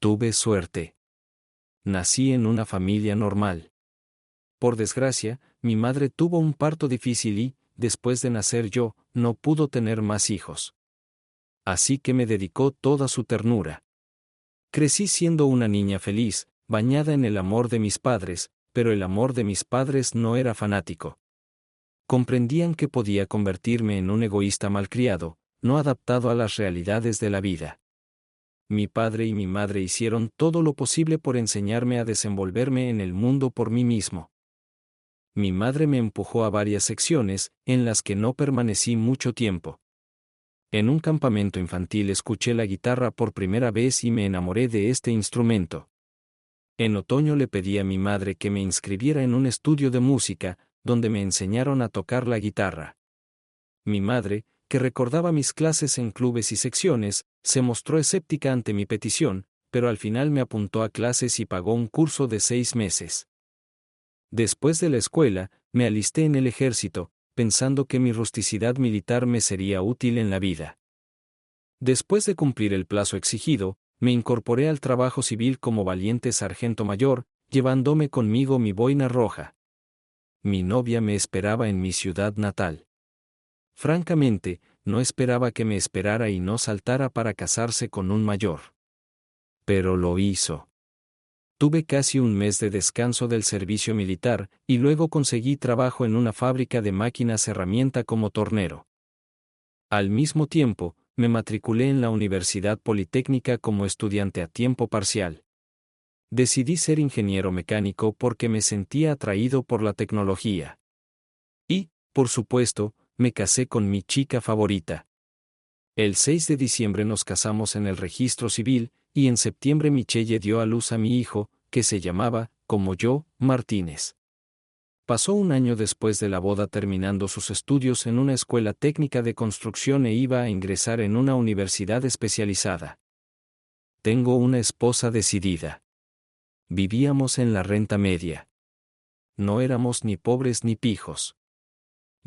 Tuve suerte. Nací en una familia normal. Por desgracia, mi madre tuvo un parto difícil y, después de nacer yo, no pudo tener más hijos. Así que me dedicó toda su ternura. Crecí siendo una niña feliz, bañada en el amor de mis padres, pero el amor de mis padres no era fanático. Comprendían que podía convertirme en un egoísta malcriado, no adaptado a las realidades de la vida. Mi padre y mi madre hicieron todo lo posible por enseñarme a desenvolverme en el mundo por mí mismo. Mi madre me empujó a varias secciones, en las que no permanecí mucho tiempo. En un campamento infantil escuché la guitarra por primera vez y me enamoré de este instrumento. En otoño le pedí a mi madre que me inscribiera en un estudio de música, donde me enseñaron a tocar la guitarra. Mi madre, que recordaba mis clases en clubes y secciones, se mostró escéptica ante mi petición, pero al final me apuntó a clases y pagó un curso de 6 meses. Después de la escuela, me alisté en el ejército, pensando que mi rusticidad militar me sería útil en la vida. Después de cumplir el plazo exigido, me incorporé al trabajo civil como valiente sargento mayor, llevándome conmigo mi boina roja. Mi novia me esperaba en mi ciudad natal. Francamente, no esperaba que me esperara y no saltara para casarse con un mayor. Pero lo hizo. Tuve casi un mes de descanso del servicio militar, y luego conseguí trabajo en una fábrica de máquinas herramienta como tornero. Al mismo tiempo, me matriculé en la Universidad Politécnica como estudiante a tiempo parcial. Decidí ser ingeniero mecánico porque me sentía atraído por la tecnología. Y, por supuesto, me casé con mi chica favorita. El 6 de diciembre nos casamos en el registro civil, y en septiembre Michelle dio a luz a mi hijo, que se llamaba, como yo, Martínez. Pasó un año después de la boda terminando sus estudios en una escuela técnica de construcción e iba a ingresar en una universidad especializada. Tengo una esposa decidida. Vivíamos en la renta media. No éramos ni pobres ni pijos.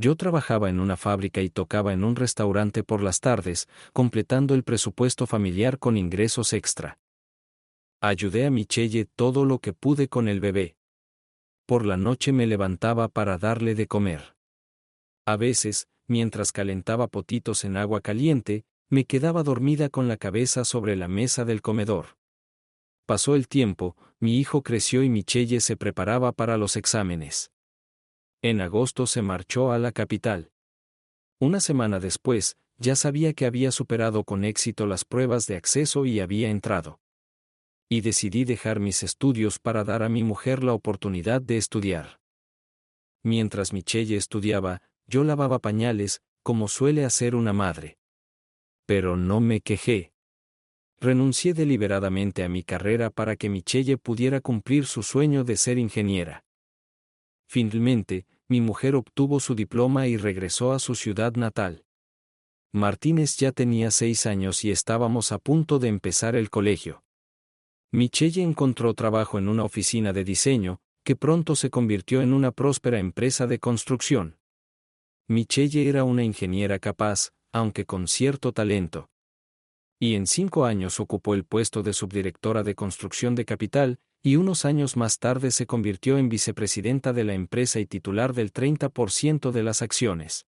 Yo trabajaba en una fábrica y tocaba en un restaurante por las tardes, completando el presupuesto familiar con ingresos extra. Ayudé a Michelle todo lo que pude con el bebé. Por la noche me levantaba para darle de comer. A veces, mientras calentaba potitos en agua caliente, me quedaba dormida con la cabeza sobre la mesa del comedor. Pasó el tiempo, mi hijo creció y Michelle se preparaba para los exámenes. En agosto se marchó a la capital. Una semana después, ya sabía que había superado con éxito las pruebas de acceso y había entrado. Y decidí dejar mis estudios para dar a mi mujer la oportunidad de estudiar. Mientras Michelle estudiaba, yo lavaba pañales, como suele hacer una madre. Pero no me quejé. Renuncié deliberadamente a mi carrera para que Michelle pudiera cumplir su sueño de ser ingeniera. Finalmente, mi mujer obtuvo su diploma y regresó a su ciudad natal. Martínez ya tenía 6 años y estábamos a punto de empezar el colegio. Michelle encontró trabajo en una oficina de diseño, que pronto se convirtió en una próspera empresa de construcción. Michelle era una ingeniera capaz, aunque con cierto talento. Y en 5 años ocupó el puesto de subdirectora de construcción de capital, y unos años más tarde se convirtió en vicepresidenta de la empresa y titular del 30% de las acciones.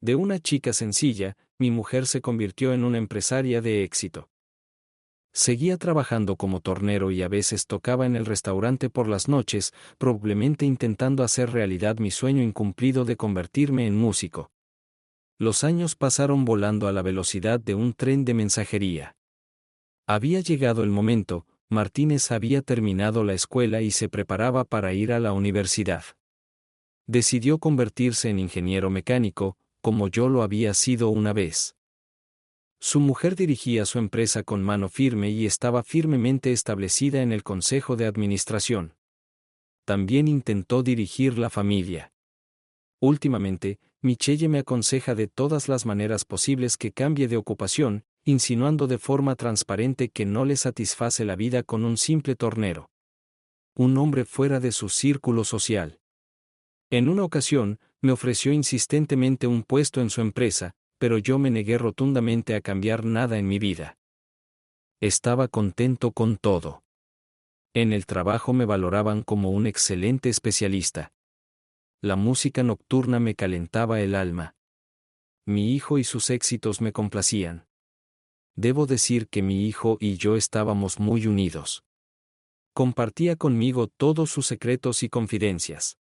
De una chica sencilla, mi mujer se convirtió en una empresaria de éxito. Seguía trabajando como tornero y a veces tocaba en el restaurante por las noches, probablemente intentando hacer realidad mi sueño incumplido de convertirme en músico. Los años pasaron volando a la velocidad de un tren de mensajería. Había llegado el momento, Martínez había terminado la escuela y se preparaba para ir a la universidad. Decidió convertirse en ingeniero mecánico, como yo lo había sido una vez. Su mujer dirigía su empresa con mano firme y estaba firmemente establecida en el consejo de administración. También intentó dirigir la familia. Últimamente, Michelle me aconseja de todas las maneras posibles que cambie de ocupación, insinuando de forma transparente que no le satisface la vida con un simple tornero. Un hombre fuera de su círculo social. En una ocasión, me ofreció insistentemente un puesto en su empresa, pero yo me negué rotundamente a cambiar nada en mi vida. Estaba contento con todo. En el trabajo me valoraban como un excelente especialista. La música nocturna me calentaba el alma. Mi hijo y sus éxitos me complacían. Debo decir que mi hijo y yo estábamos muy unidos. Compartía conmigo todos sus secretos y confidencias.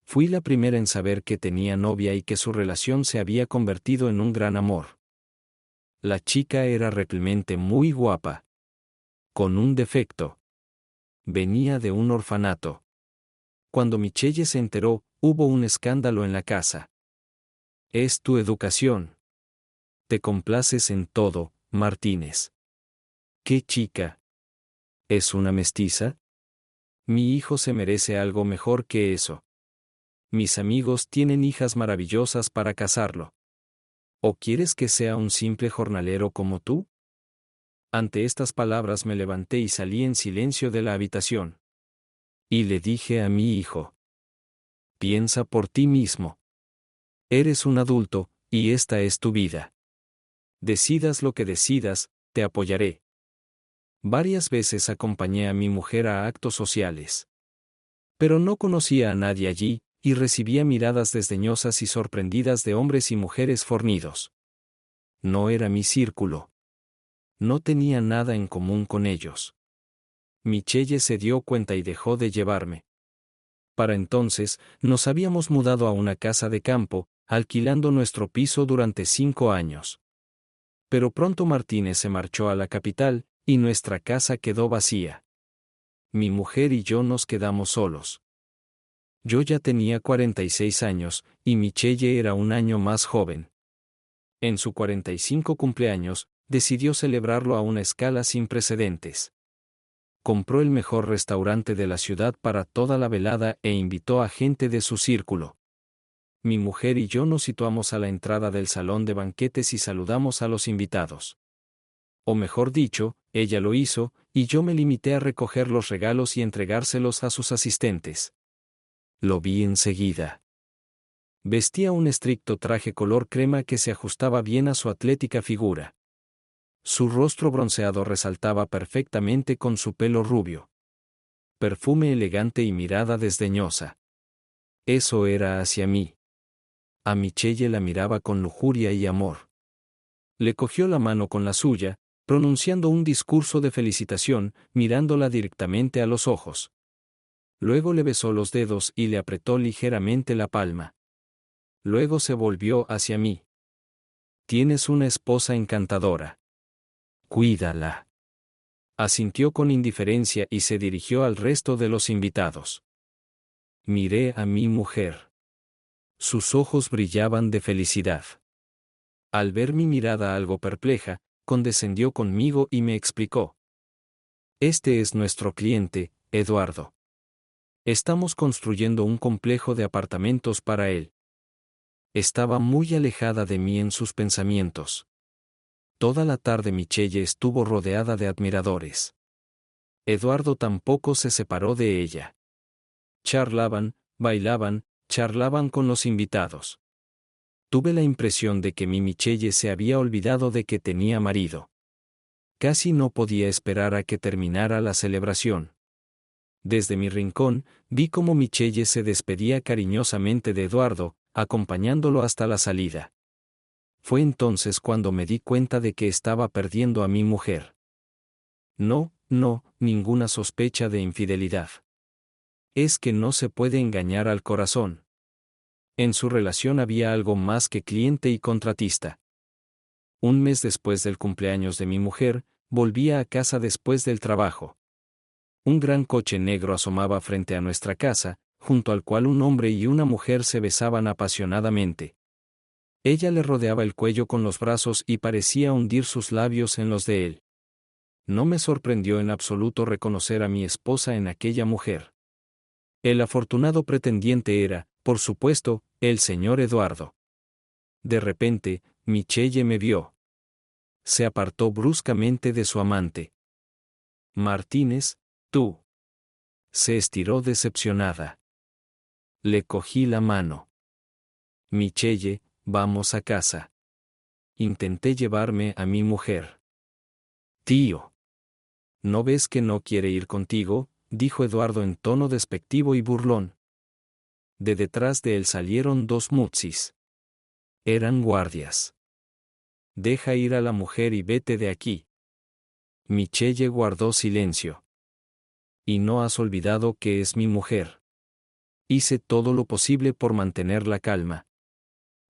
Fui la primera en saber que tenía novia y que su relación se había convertido en un gran amor. La chica era realmente muy guapa. Con un defecto. Venía de un orfanato. Cuando Michelle se enteró, hubo un escándalo en la casa. Es tu educación. Te complaces en todo, Martínez. ¿Qué chica? ¿Es una mestiza? Mi hijo se merece algo mejor que eso. Mis amigos tienen hijas maravillosas para casarlo. ¿O quieres que sea un simple jornalero como tú? Ante estas palabras me levanté y salí en silencio de la habitación. Y le dije a mi hijo: piensa por ti mismo. Eres un adulto, y esta es tu vida. Decidas lo que decidas, te apoyaré. Varias veces acompañé a mi mujer a actos sociales. Pero no conocía a nadie allí, y recibía miradas desdeñosas y sorprendidas de hombres y mujeres fornidos. No era mi círculo. No tenía nada en común con ellos. Michelle se dio cuenta y dejó de llevarme. Para entonces, nos habíamos mudado a una casa de campo, alquilando nuestro piso durante 5 años. Pero pronto Martínez se marchó a la capital, y nuestra casa quedó vacía. Mi mujer y yo nos quedamos solos. Yo ya tenía 46 años, y Michelle era un año más joven. En su 45 cumpleaños, decidió celebrarlo a una escala sin precedentes. Compró el mejor restaurante de la ciudad para toda la velada e invitó a gente de su círculo. Mi mujer y yo nos situamos a la entrada del salón de banquetes y saludamos a los invitados. O mejor dicho, ella lo hizo, y yo me limité a recoger los regalos y entregárselos a sus asistentes. Lo vi enseguida. Vestía un estricto traje color crema que se ajustaba bien a su atlética figura. Su rostro bronceado resaltaba perfectamente con su pelo rubio. Perfume elegante y mirada desdeñosa. Eso era hacia mí. A Michelle la miraba con lujuria y amor. Le cogió la mano con la suya, pronunciando un discurso de felicitación, mirándola directamente a los ojos. Luego le besó los dedos y le apretó ligeramente la palma. Luego se volvió hacia mí. Tienes una esposa encantadora. Cuídala. Asintió con indiferencia y se dirigió al resto de los invitados. Miré a mi mujer. Sus ojos brillaban de felicidad. Al ver mi mirada algo perpleja, condescendió conmigo y me explicó. Este es nuestro cliente, Eduardo. Estamos construyendo un complejo de apartamentos para él. Estaba muy alejada de mí en sus pensamientos. Toda la tarde Michelle estuvo rodeada de admiradores. Eduardo tampoco se separó de ella. Charlaban, bailaban, charlaban con los invitados. Tuve la impresión de que mi Michelle se había olvidado de que tenía marido. Casi no podía esperar a que terminara la celebración. Desde mi rincón, vi cómo Michelle se despedía cariñosamente de Eduardo, acompañándolo hasta la salida. Fue entonces cuando me di cuenta de que estaba perdiendo a mi mujer. No, ninguna sospecha de infidelidad. Es que no se puede engañar al corazón. En su relación había algo más que cliente y contratista. Un mes después del cumpleaños de mi mujer, volvía a casa después del trabajo. Un gran coche negro asomaba frente a nuestra casa, junto al cual un hombre y una mujer se besaban apasionadamente. Ella le rodeaba el cuello con los brazos y parecía hundir sus labios en los de él. No me sorprendió en absoluto reconocer a mi esposa en aquella mujer. El afortunado pretendiente era, por supuesto, el señor Eduardo. De repente, Michelle me vio. Se apartó bruscamente de su amante. Martínez, tú. Se estiró decepcionada. Le cogí la mano. Michelle, vamos a casa. Intenté llevarme a mi mujer. Tío. ¿No ves que no quiere ir contigo?, dijo Eduardo en tono despectivo y burlón. De detrás de él salieron dos mutsis. Eran guardias. Deja ir a la mujer y vete de aquí. Michelle guardó silencio. Y no has olvidado que es mi mujer. Hice todo lo posible por mantener la calma.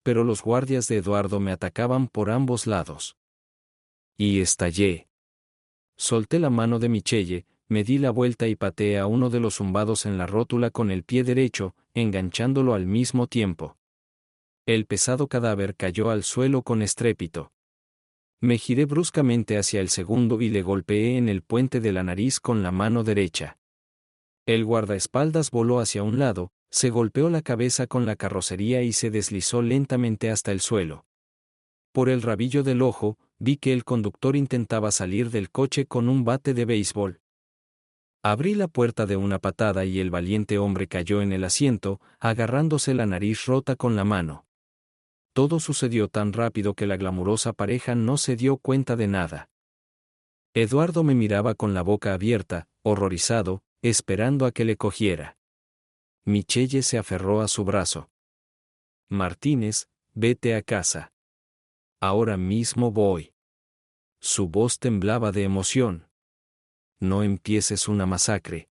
Pero los guardias de Eduardo me atacaban por ambos lados. Y estallé. Solté la mano de Michelle, me di la vuelta y pateé a uno de los zumbados en la rótula con el pie derecho, enganchándolo al mismo tiempo. El pesado cadáver cayó al suelo con estrépito. Me giré bruscamente hacia el segundo y le golpeé en el puente de la nariz con la mano derecha. El guardaespaldas voló hacia un lado, se golpeó la cabeza con la carrocería y se deslizó lentamente hasta el suelo. Por el rabillo del ojo, vi que el conductor intentaba salir del coche con un bate de béisbol. Abrí la puerta de una patada y el valiente hombre cayó en el asiento, agarrándose la nariz rota con la mano. Todo sucedió tan rápido que la glamurosa pareja no se dio cuenta de nada. Eduardo me miraba con la boca abierta, horrorizado, esperando a que le cogiera. Michelle se aferró a su brazo. Martínez, vete a casa. Ahora mismo voy. Su voz temblaba de emoción. No empieces una masacre.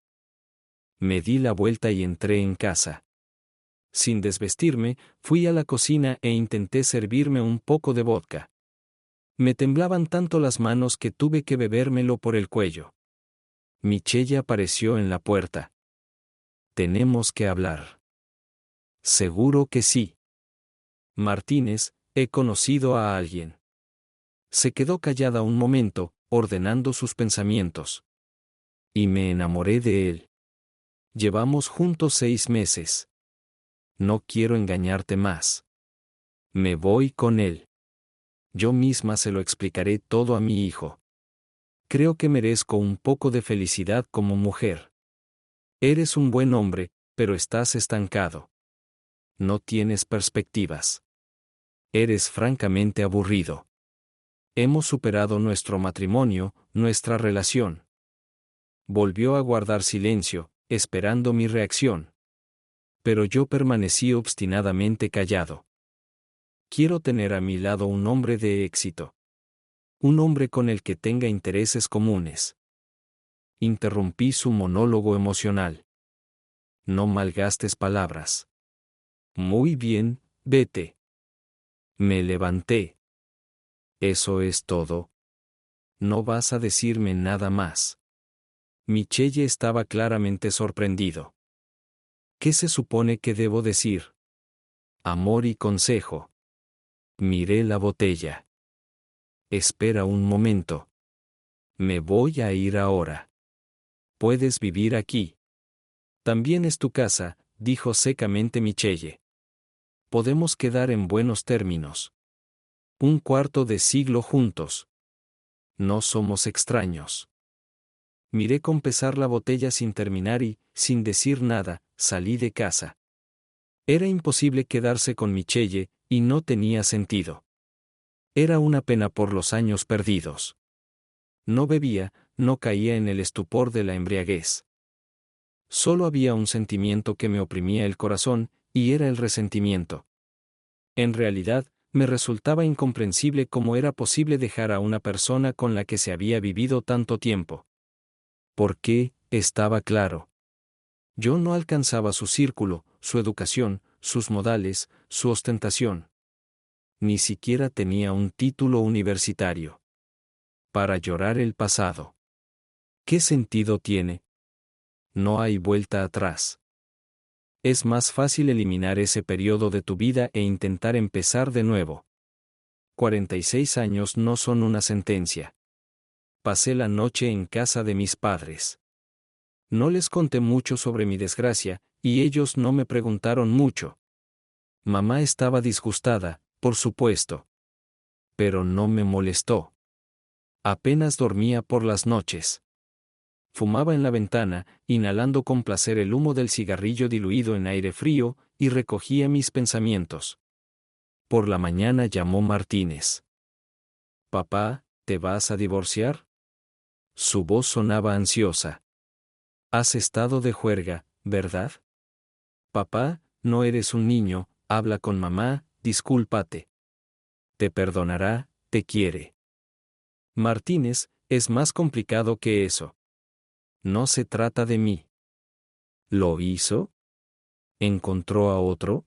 Me di la vuelta y entré en casa. Sin desvestirme, fui a la cocina e intenté servirme un poco de vodka. Me temblaban tanto las manos que tuve que bebérmelo por el cuello. Michelle apareció en la puerta. Tenemos que hablar. Seguro que sí. Martínez, he conocido a alguien. Se quedó callada un momento, ordenando sus pensamientos. Y me enamoré de él. Llevamos juntos 6 meses. No quiero engañarte más. Me voy con él. Yo misma se lo explicaré todo a mi hijo. Creo que merezco un poco de felicidad como mujer. Eres un buen hombre, pero estás estancado. No tienes perspectivas. Eres francamente aburrido. Hemos superado nuestro matrimonio, nuestra relación. Volvió a guardar silencio, esperando mi reacción. Pero yo permanecí obstinadamente callado. Quiero tener a mi lado un hombre de éxito. Un hombre con el que tenga intereses comunes. Interrumpí su monólogo emocional. No malgastes palabras. Muy bien, vete. Me levanté. ¿Eso es todo? No vas a decirme nada más. Michelle estaba claramente sorprendido. ¿Qué se supone que debo decir? Amor y consejo. Miré la botella. Espera un momento. Me voy a ir ahora. Puedes vivir aquí. También es tu casa, dijo secamente Michelle. Podemos quedar en buenos términos. Un cuarto de siglo juntos. No somos extraños. Miré con pesar la botella sin terminar y, sin decir nada, salí de casa. Era imposible quedarse con Michelle, y no tenía sentido. Era una pena por los años perdidos. No bebía, no caía en el estupor de la embriaguez. Solo había un sentimiento que me oprimía el corazón, y era el resentimiento. En realidad, me resultaba incomprensible cómo era posible dejar a una persona con la que se había vivido tanto tiempo. ¿Por qué? Estaba claro. Yo no alcanzaba su círculo, su educación, sus modales, su ostentación. Ni siquiera tenía un título universitario. Para llorar el pasado. ¿Qué sentido tiene? No hay vuelta atrás. Es más fácil eliminar ese periodo de tu vida e intentar empezar de nuevo. 46 años no son una sentencia. Pasé la noche en casa de mis padres. No les conté mucho sobre mi desgracia, y ellos no me preguntaron mucho. Mamá estaba disgustada, por supuesto. Pero no me molestó. Apenas dormía por las noches. Fumaba en la ventana, inhalando con placer el humo del cigarrillo diluido en aire frío, y recogía mis pensamientos. Por la mañana llamó Martínez. «Papá, ¿te vas a divorciar?». Su voz sonaba ansiosa. Has estado de juerga, ¿verdad? Papá, no eres un niño, habla con mamá, discúlpate. Te perdonará, te quiere. Martínez, es más complicado que eso. No se trata de mí. ¿Lo hizo? ¿Encontró a otro?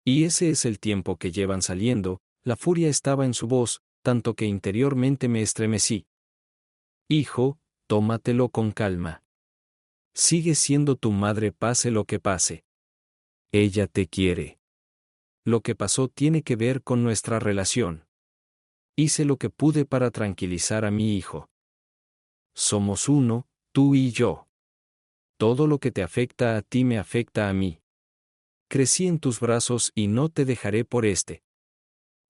Y ese es el tiempo que llevan saliendo, la furia estaba en su voz, tanto que interiormente me estremecí. Hijo, tómatelo con calma. Sigue siendo tu madre pase lo que pase. Ella te quiere. Lo que pasó tiene que ver con nuestra relación. Hice lo que pude para tranquilizar a mi hijo. Somos uno, tú y yo. Todo lo que te afecta a ti me afecta a mí. Crecí en tus brazos y no te dejaré por este.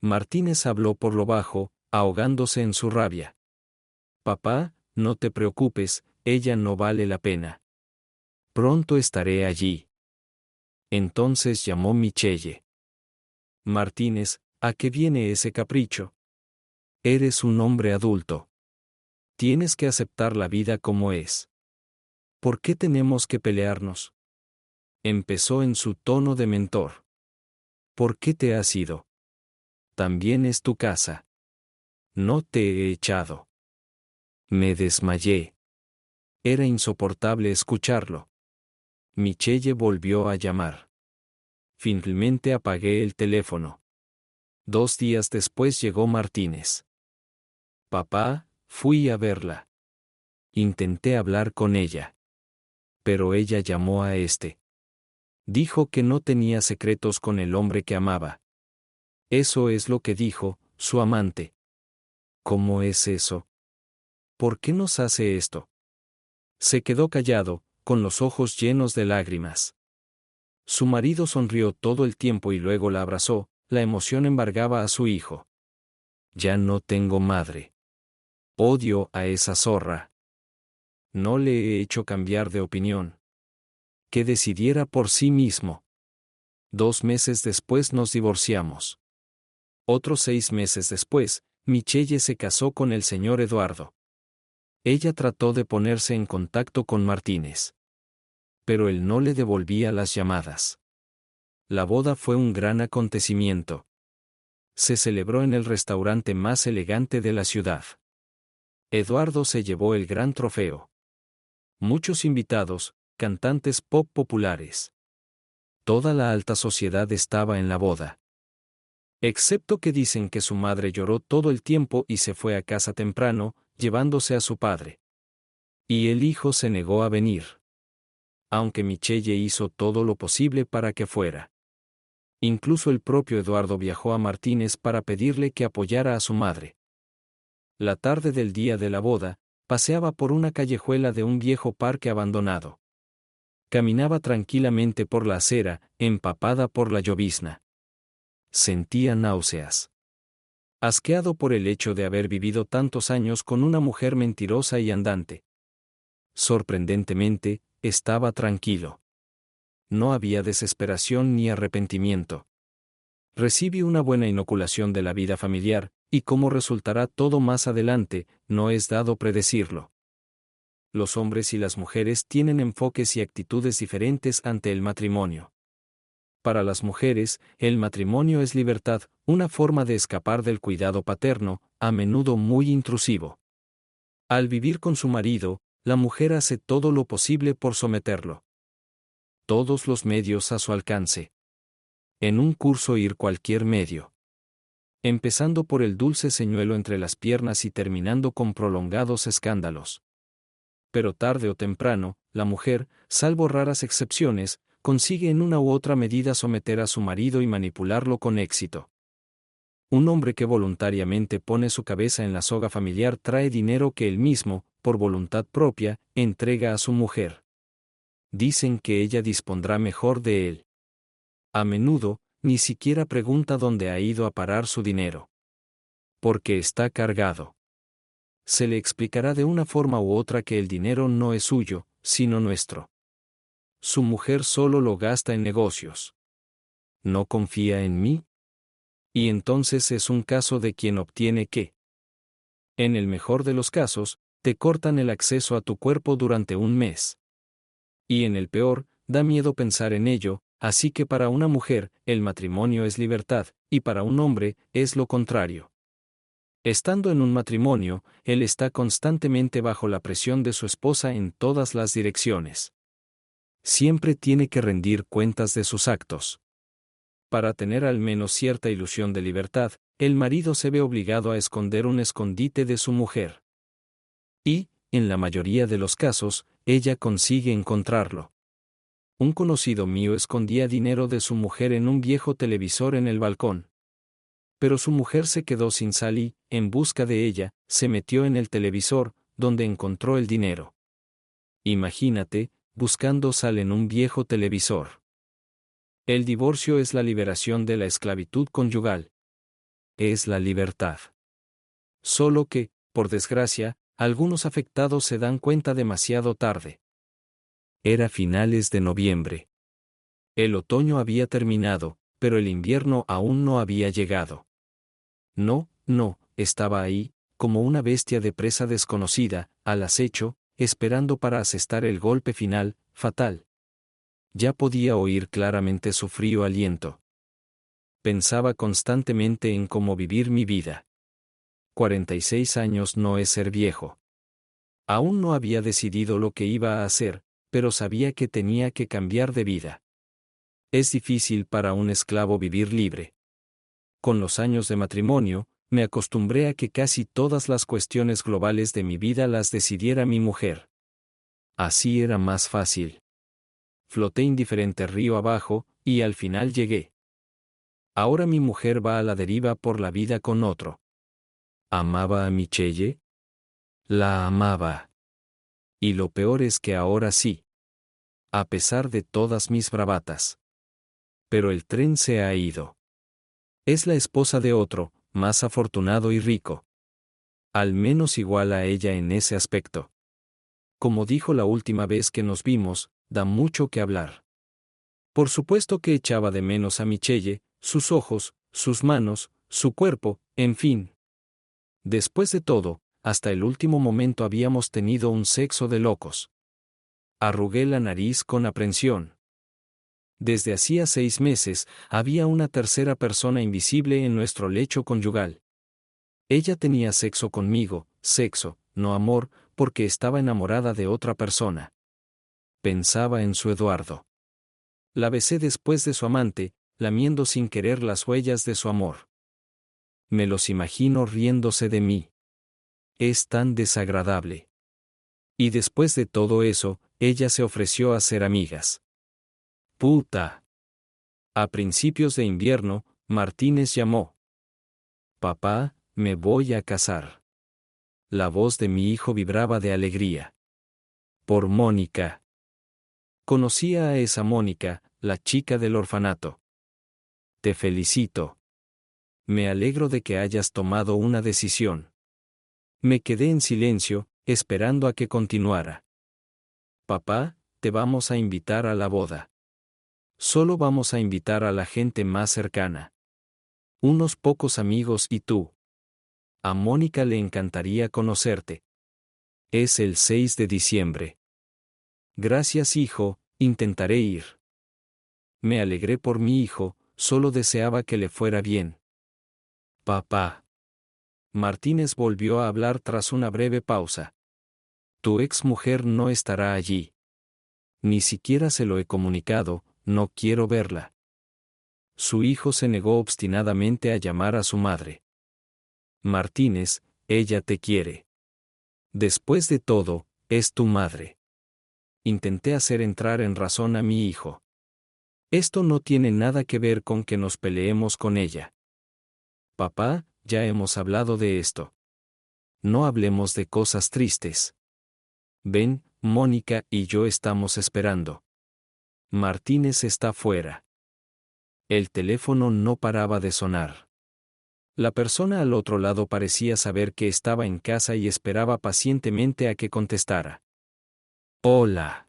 Martínez habló por lo bajo, ahogándose en su rabia. Papá, no te preocupes, ella no vale la pena. Pronto estaré allí. Entonces llamó Michelle. Martínez, ¿a qué viene ese capricho? Eres un hombre adulto. Tienes que aceptar la vida como es. ¿Por qué tenemos que pelearnos? Empezó en su tono de mentor. ¿Por qué te has ido? También es tu casa. No te he echado. Me desmayé. Era insoportable escucharlo. Michelle volvió a llamar. Finalmente apagué el teléfono. 2 días después llegó Martínez. Papá, fui a verla. Intenté hablar con ella. Pero ella llamó a este. Dijo que no tenía secretos con el hombre que amaba. Eso es lo que dijo, su amante. ¿Cómo es eso? ¿Por qué nos hace esto? Se quedó callado, con los ojos llenos de lágrimas. Su marido sonrió todo el tiempo y luego la abrazó, la emoción embargaba a su hijo. Ya no tengo madre. Odio a esa zorra. No le he hecho cambiar de opinión. Que decidiera por sí mismo. 2 meses después nos divorciamos. Otros 6 meses después, Michelle se casó con el señor Eduardo. Ella trató de ponerse en contacto con Martínez. Pero él no le devolvía las llamadas. La boda fue un gran acontecimiento. Se celebró en el restaurante más elegante de la ciudad. Eduardo se llevó el gran trofeo. Muchos invitados, cantantes pop populares. Toda la alta sociedad estaba en la boda. Excepto que dicen que su madre lloró todo el tiempo y se fue a casa temprano, llevándose a su padre. Y el hijo se negó a venir. Aunque Michelle hizo todo lo posible para que fuera. Incluso el propio Eduardo viajó a Martínez para pedirle que apoyara a su madre. La tarde del día de la boda, paseaba por una callejuela de un viejo parque abandonado. Caminaba tranquilamente por la acera, empapada por la llovizna. Sentía náuseas. Asqueado por el hecho de haber vivido tantos años con una mujer mentirosa y andante. Sorprendentemente, estaba tranquilo. No había desesperación ni arrepentimiento. Recibí una buena inoculación de la vida familiar, y cómo resultará todo más adelante, no es dado predecirlo. Los hombres y las mujeres tienen enfoques y actitudes diferentes ante el matrimonio. Para las mujeres, el matrimonio es libertad, una forma de escapar del cuidado paterno, a menudo muy intrusivo. Al vivir con su marido, la mujer hace todo lo posible por someterlo. Todos los medios a su alcance. En un curso ir cualquier medio. Empezando por el dulce señuelo entre las piernas y terminando con prolongados escándalos. Pero tarde o temprano, la mujer, salvo raras excepciones, consigue en una u otra medida someter a su marido y manipularlo con éxito. Un hombre que voluntariamente pone su cabeza en la soga familiar trae dinero que él mismo, por voluntad propia, entrega a su mujer. Dicen que ella dispondrá mejor de él. A menudo, ni siquiera pregunta dónde ha ido a parar su dinero. Porque está cargado. Se le explicará de una forma u otra que el dinero no es suyo, sino nuestro. Su mujer solo lo gasta en negocios. ¿No confía en mí? Y entonces es un caso de quien obtiene qué. En el mejor de los casos, te cortan el acceso a tu cuerpo durante un mes. Y en el peor, da miedo pensar en ello, así que para una mujer, el matrimonio es libertad, y para un hombre, es lo contrario. Estando en un matrimonio, él está constantemente bajo la presión de su esposa en todas las direcciones. Siempre tiene que rendir cuentas de sus actos. Para tener al menos cierta ilusión de libertad, el marido se ve obligado a esconder un escondite de su mujer. Y, en la mayoría de los casos, ella consigue encontrarlo. Un conocido mío escondía dinero de su mujer en un viejo televisor en el balcón. Pero su mujer se quedó sin sal y, en busca de ella, se metió en el televisor, donde encontró el dinero. Imagínate, buscando sal en un viejo televisor. El divorcio es la liberación de la esclavitud conyugal. Es la libertad. Solo que, por desgracia, algunos afectados se dan cuenta demasiado tarde. Era finales de noviembre. El otoño había terminado, pero el invierno aún no había llegado. No, estaba ahí, como una bestia de presa desconocida, al acecho, esperando para asestar el golpe final, fatal. Ya podía oír claramente su frío aliento. Pensaba constantemente en cómo vivir mi vida. 46 años no es ser viejo. Aún no había decidido lo que iba a hacer, pero sabía que tenía que cambiar de vida. Es difícil para un esclavo vivir libre. Con los años de matrimonio, me acostumbré a que casi todas las cuestiones globales de mi vida las decidiera mi mujer. Así era más fácil. Floté indiferente río abajo, y al final llegué. Ahora mi mujer va a la deriva por la vida con otro. ¿Amaba a Michelle? La amaba. Y lo peor es que ahora sí. A pesar de todas mis bravatas. Pero el tren se ha ido. Es la esposa de otro, más afortunado y rico. Al menos igual a ella en ese aspecto. Como dijo la última vez que nos vimos, da mucho que hablar. Por supuesto que echaba de menos a Michelle, sus ojos, sus manos, su cuerpo, en fin. Después de todo, hasta el último momento habíamos tenido un sexo de locos. Arrugué la nariz con aprensión. Desde hacía 6 meses, había una tercera persona invisible en nuestro lecho conyugal. Ella tenía sexo conmigo, sexo, no amor, porque estaba enamorada de otra persona. Pensaba en su Eduardo. La besé después de su amante, lamiendo sin querer las huellas de su amor. Me los imagino riéndose de mí. Es tan desagradable. Y después de todo eso, ella se ofreció a ser amigas. Puta. A principios de invierno, Martínez llamó. Papá, me voy a casar. La voz de mi hijo vibraba de alegría. Por Mónica. Conocía a esa Mónica, la chica del orfanato. Te felicito. Me alegro de que hayas tomado una decisión. Me quedé en silencio, esperando a que continuara. Papá, te vamos a invitar a la boda. Solo vamos a invitar a la gente más cercana. Unos pocos amigos y tú. A Mónica le encantaría conocerte. Es el 6 de diciembre. Gracias, hijo, intentaré ir. Me alegré por mi hijo, solo deseaba que le fuera bien. Papá. Martínez volvió a hablar tras una breve pausa. Tu ex mujer no estará allí. Ni siquiera se lo he comunicado, no quiero verla. Su hijo se negó obstinadamente a llamar a su madre. Martínez, ella te quiere. Después de todo, es tu madre. Intenté hacer entrar en razón a mi hijo. Esto no tiene nada que ver con que nos peleemos con ella. Papá, ya hemos hablado de esto. No hablemos de cosas tristes. Ven, Mónica y yo estamos esperando. Martínez está fuera. El teléfono no paraba de sonar. La persona al otro lado parecía saber que estaba en casa y esperaba pacientemente a que contestara. Hola.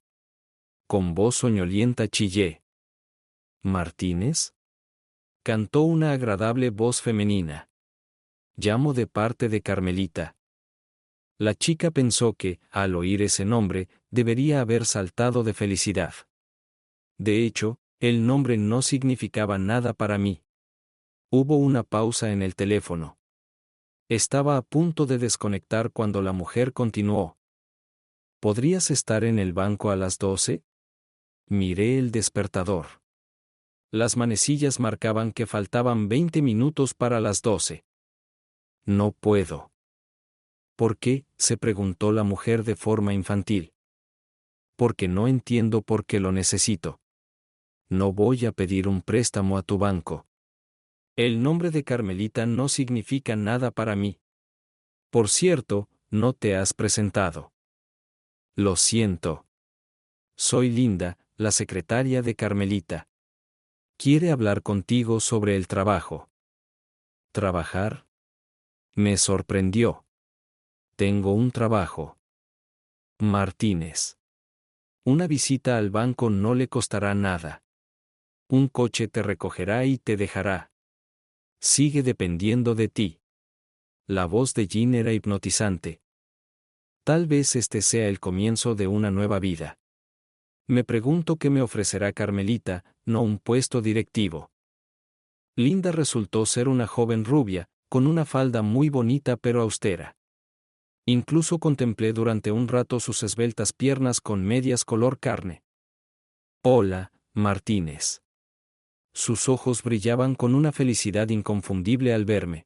Con voz soñolienta chillé. ¿Martínez? Cantó una agradable voz femenina. Llamo de parte de Carmelita. La chica pensó que, al oír ese nombre, debería haber saltado de felicidad. De hecho, el nombre no significaba nada para mí. Hubo una pausa en el teléfono. Estaba a punto de desconectar cuando la mujer continuó. ¿Podrías estar en el banco a las 12? Miré el despertador. Las manecillas marcaban que faltaban 20 minutos para las 12. No puedo. ¿Por qué?, se preguntó la mujer de forma infantil. Porque no entiendo por qué lo necesito. No voy a pedir un préstamo a tu banco. El nombre de Carmelita no significa nada para mí. Por cierto, no te has presentado. Lo siento. Soy Linda, la secretaria de Carmelita. Quiere hablar contigo sobre el trabajo. ¿Trabajar? Me sorprendió. Tengo un trabajo. Martínez. Una visita al banco no le costará nada. Un coche te recogerá y te dejará. Sigue dependiendo de ti. La voz de Jean era hipnotizante. Tal vez este sea el comienzo de una nueva vida. Me pregunto qué me ofrecerá Carmelita, no un puesto directivo. Linda resultó ser una joven rubia, con una falda muy bonita pero austera. Incluso contemplé durante un rato sus esbeltas piernas con medias color carne. Hola, Martínez. Sus ojos brillaban con una felicidad inconfundible al verme.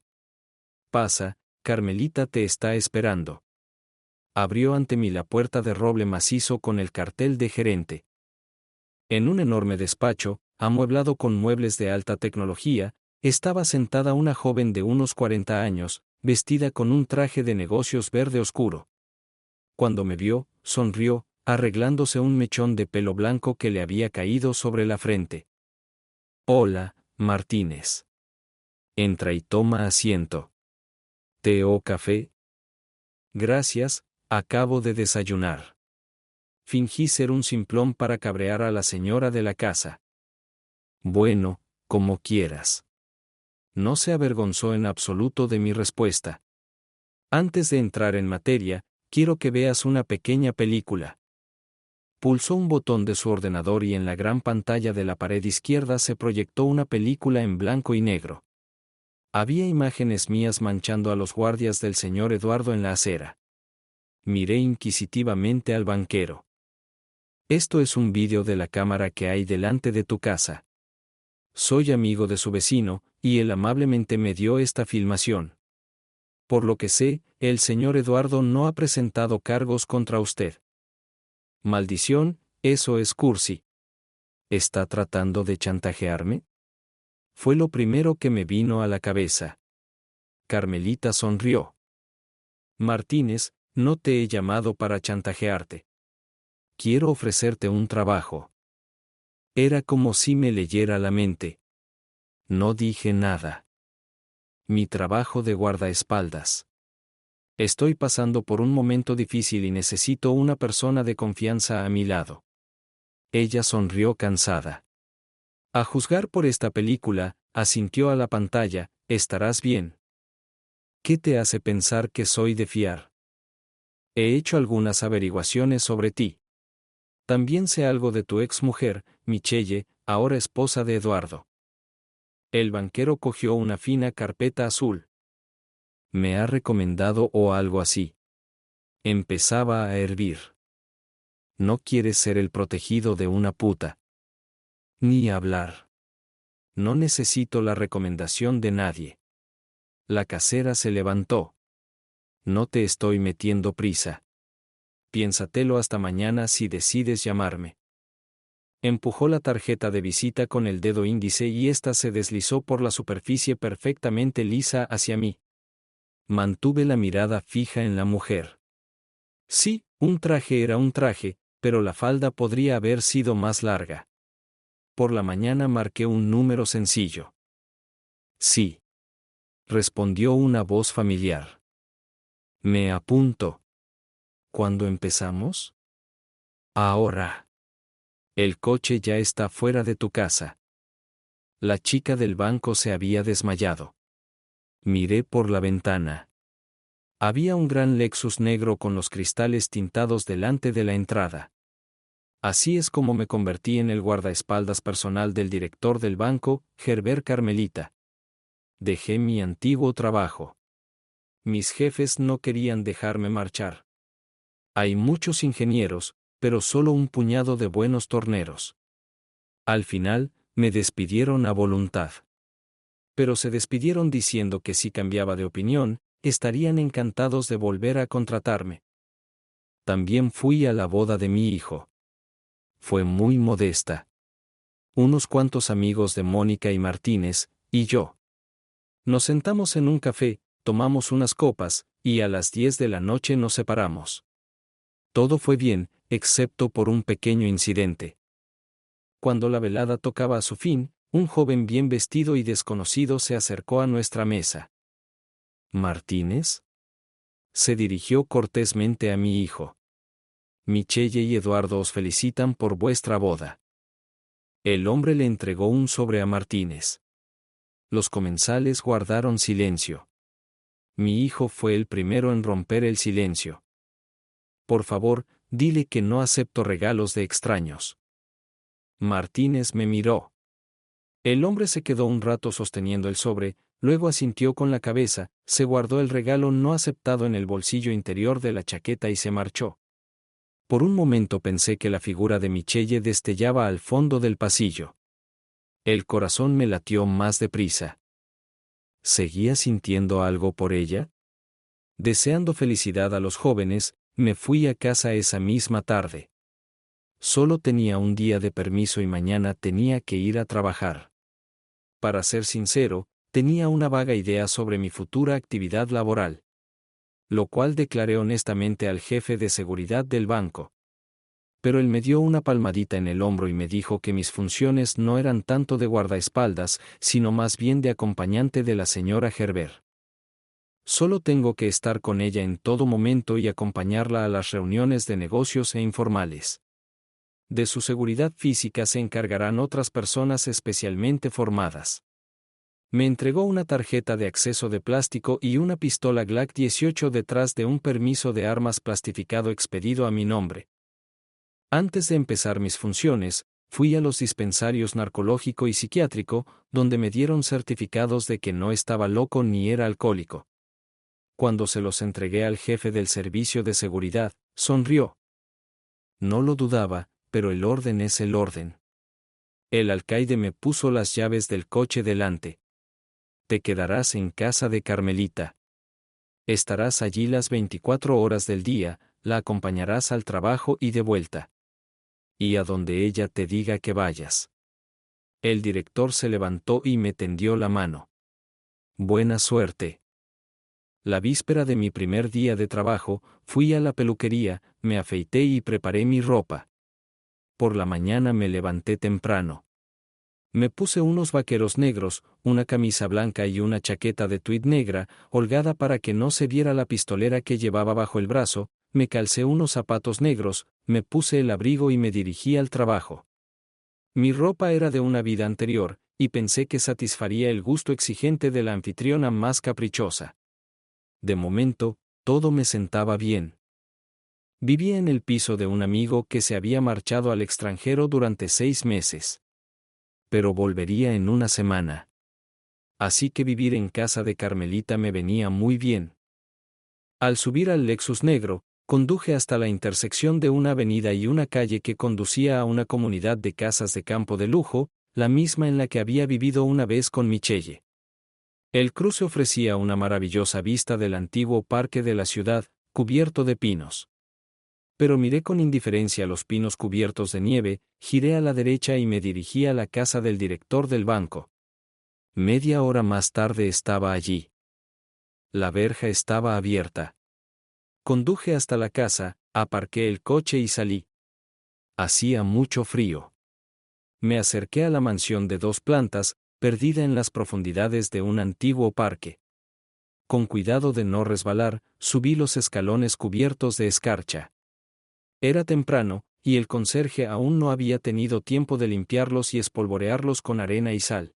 Pasa, Carmelita te está esperando. Abrió ante mí la puerta de roble macizo con el cartel de gerente. En un enorme despacho, amueblado con muebles de alta tecnología, estaba sentada una joven de unos 40 años, vestida con un traje de negocios verde oscuro. Cuando me vio, sonrió, arreglándose un mechón de pelo blanco que le había caído sobre la frente. Hola, Martínez. Entra y toma asiento. ¿Té o café? Gracias, acabo de desayunar. Fingí ser un simplón para cabrear a la señora de la casa. Bueno, como quieras. No se avergonzó en absoluto de mi respuesta. Antes de entrar en materia, quiero que veas una pequeña película. Pulsó un botón de su ordenador y en la gran pantalla de la pared izquierda se proyectó una película en blanco y negro. Había imágenes mías manchando a los guardias del señor Eduardo en la acera. Miré inquisitivamente al banquero. Esto es un vídeo de la cámara que hay delante de tu casa. Soy amigo de su vecino, y él amablemente me dio esta filmación. Por lo que sé, el señor Eduardo no ha presentado cargos contra usted. Maldición, eso es cursi. ¿Está tratando de chantajearme? Fue lo primero que me vino a la cabeza. Carmelita sonrió. Martínez, no te he llamado para chantajearte. Quiero ofrecerte un trabajo. Era como si me leyera la mente. No dije nada. Mi trabajo de guardaespaldas. Estoy pasando por un momento difícil y necesito una persona de confianza a mi lado. Ella sonrió cansada. A juzgar por esta película, asintió a la pantalla, estarás bien. ¿Qué te hace pensar que soy de fiar? He hecho algunas averiguaciones sobre ti. También sé algo de tu exmujer, Michelle, ahora esposa de Eduardo. El banquero cogió una fina carpeta azul. Me ha recomendado o algo así. Empezaba a hervir. No quieres ser el protegido de una puta. Ni hablar. No necesito la recomendación de nadie. La casera se levantó. No te estoy metiendo prisa. Piénsatelo hasta mañana si decides llamarme. Empujó la tarjeta de visita con el dedo índice y ésta se deslizó por la superficie perfectamente lisa hacia mí. Mantuve la mirada fija en la mujer. Sí, un traje era un traje, pero la falda podría haber sido más larga. Por la mañana marqué un número sencillo. Sí. Respondió una voz familiar. Me apunto. ¿Cuándo empezamos? Ahora. El coche ya está fuera de tu casa. La chica del banco se había desmayado. Miré por la ventana. Había un gran Lexus negro con los cristales tintados delante de la entrada. Así es como me convertí en el guardaespaldas personal del director del banco, Herbert Carmelita. Dejé mi antiguo trabajo. Mis jefes no querían dejarme marchar. Hay muchos ingenieros, pero solo un puñado de buenos torneros. Al final, me despidieron a voluntad. Pero se despidieron diciendo que si cambiaba de opinión, estarían encantados de volver a contratarme. También fui a la boda de mi hijo. Fue muy modesta. Unos cuantos amigos de Mónica y Martínez, y yo. Nos sentamos en un café, tomamos unas copas, y a las 10 de la noche nos separamos. Todo fue bien, excepto por un pequeño incidente. Cuando la velada tocaba a su fin, un joven bien vestido y desconocido se acercó a nuestra mesa. ¿Martínez? Se dirigió cortésmente a mi hijo. Michelle y Eduardo os felicitan por vuestra boda. El hombre le entregó un sobre a Martínez. Los comensales guardaron silencio. Mi hijo fue el primero en romper el silencio. Por favor, dile que no acepto regalos de extraños. Martínez me miró. El hombre se quedó un rato sosteniendo el sobre, luego asintió con la cabeza, se guardó el regalo no aceptado en el bolsillo interior de la chaqueta y se marchó. Por un momento pensé que la figura de Michelle destellaba al fondo del pasillo. El corazón me latió más deprisa. ¿Seguía sintiendo algo por ella? Deseando felicidad a los jóvenes, me fui a casa esa misma tarde. Solo tenía un día de permiso y mañana tenía que ir a trabajar. Para ser sincero, tenía una vaga idea sobre mi futura actividad laboral. Lo cual declaré honestamente al jefe de seguridad del banco. Pero él me dio una palmadita en el hombro y me dijo que mis funciones no eran tanto de guardaespaldas, sino más bien de acompañante de la señora Herbert. Solo tengo que estar con ella en todo momento y acompañarla a las reuniones de negocios e informales. De su seguridad física se encargarán otras personas especialmente formadas. Me entregó una tarjeta de acceso de plástico y una pistola Glock 18 detrás de un permiso de armas plastificado expedido a mi nombre. Antes de empezar mis funciones, fui a los dispensarios narcológico y psiquiátrico, donde me dieron certificados de que no estaba loco ni era alcohólico. Cuando se los entregué al jefe del servicio de seguridad, sonrió. No lo dudaba, pero el orden es el orden. El alcaide me puso las llaves del coche delante. Te quedarás en casa de Carmelita. Estarás allí las 24 horas del día, la acompañarás al trabajo y de vuelta. Y a donde ella te diga que vayas. El director se levantó y me tendió la mano. Buena suerte. La víspera de mi primer día de trabajo, fui a la peluquería, me afeité y preparé mi ropa. Por la mañana me levanté temprano. Me puse unos vaqueros negros, una camisa blanca y una chaqueta de tweed negra, holgada para que no se viera la pistolera que llevaba bajo el brazo, me calcé unos zapatos negros, me puse el abrigo y me dirigí al trabajo. Mi ropa era de una vida anterior, y pensé que satisfaría el gusto exigente de la anfitriona más caprichosa. De momento, todo me sentaba bien. Vivía en el piso de un amigo que se había marchado al extranjero durante 6 meses. Pero volvería en una semana. Así que vivir en casa de Carmelita me venía muy bien. Al subir al Lexus negro, conduje hasta la intersección de una avenida y una calle que conducía a una comunidad de casas de campo de lujo, la misma en la que había vivido una vez con Michelle. El cruce ofrecía una maravillosa vista del antiguo parque de la ciudad, cubierto de pinos. Pero miré con indiferencia los pinos cubiertos de nieve, giré a la derecha y me dirigí a la casa del director del banco. Media hora más tarde estaba allí. La verja estaba abierta. Conduje hasta la casa, aparqué el coche y salí. Hacía mucho frío. Me acerqué a la mansión de 2 plantas, perdida en las profundidades de un antiguo parque. Con cuidado de no resbalar, subí los escalones cubiertos de escarcha. Era temprano, y el conserje aún no había tenido tiempo de limpiarlos y espolvorearlos con arena y sal.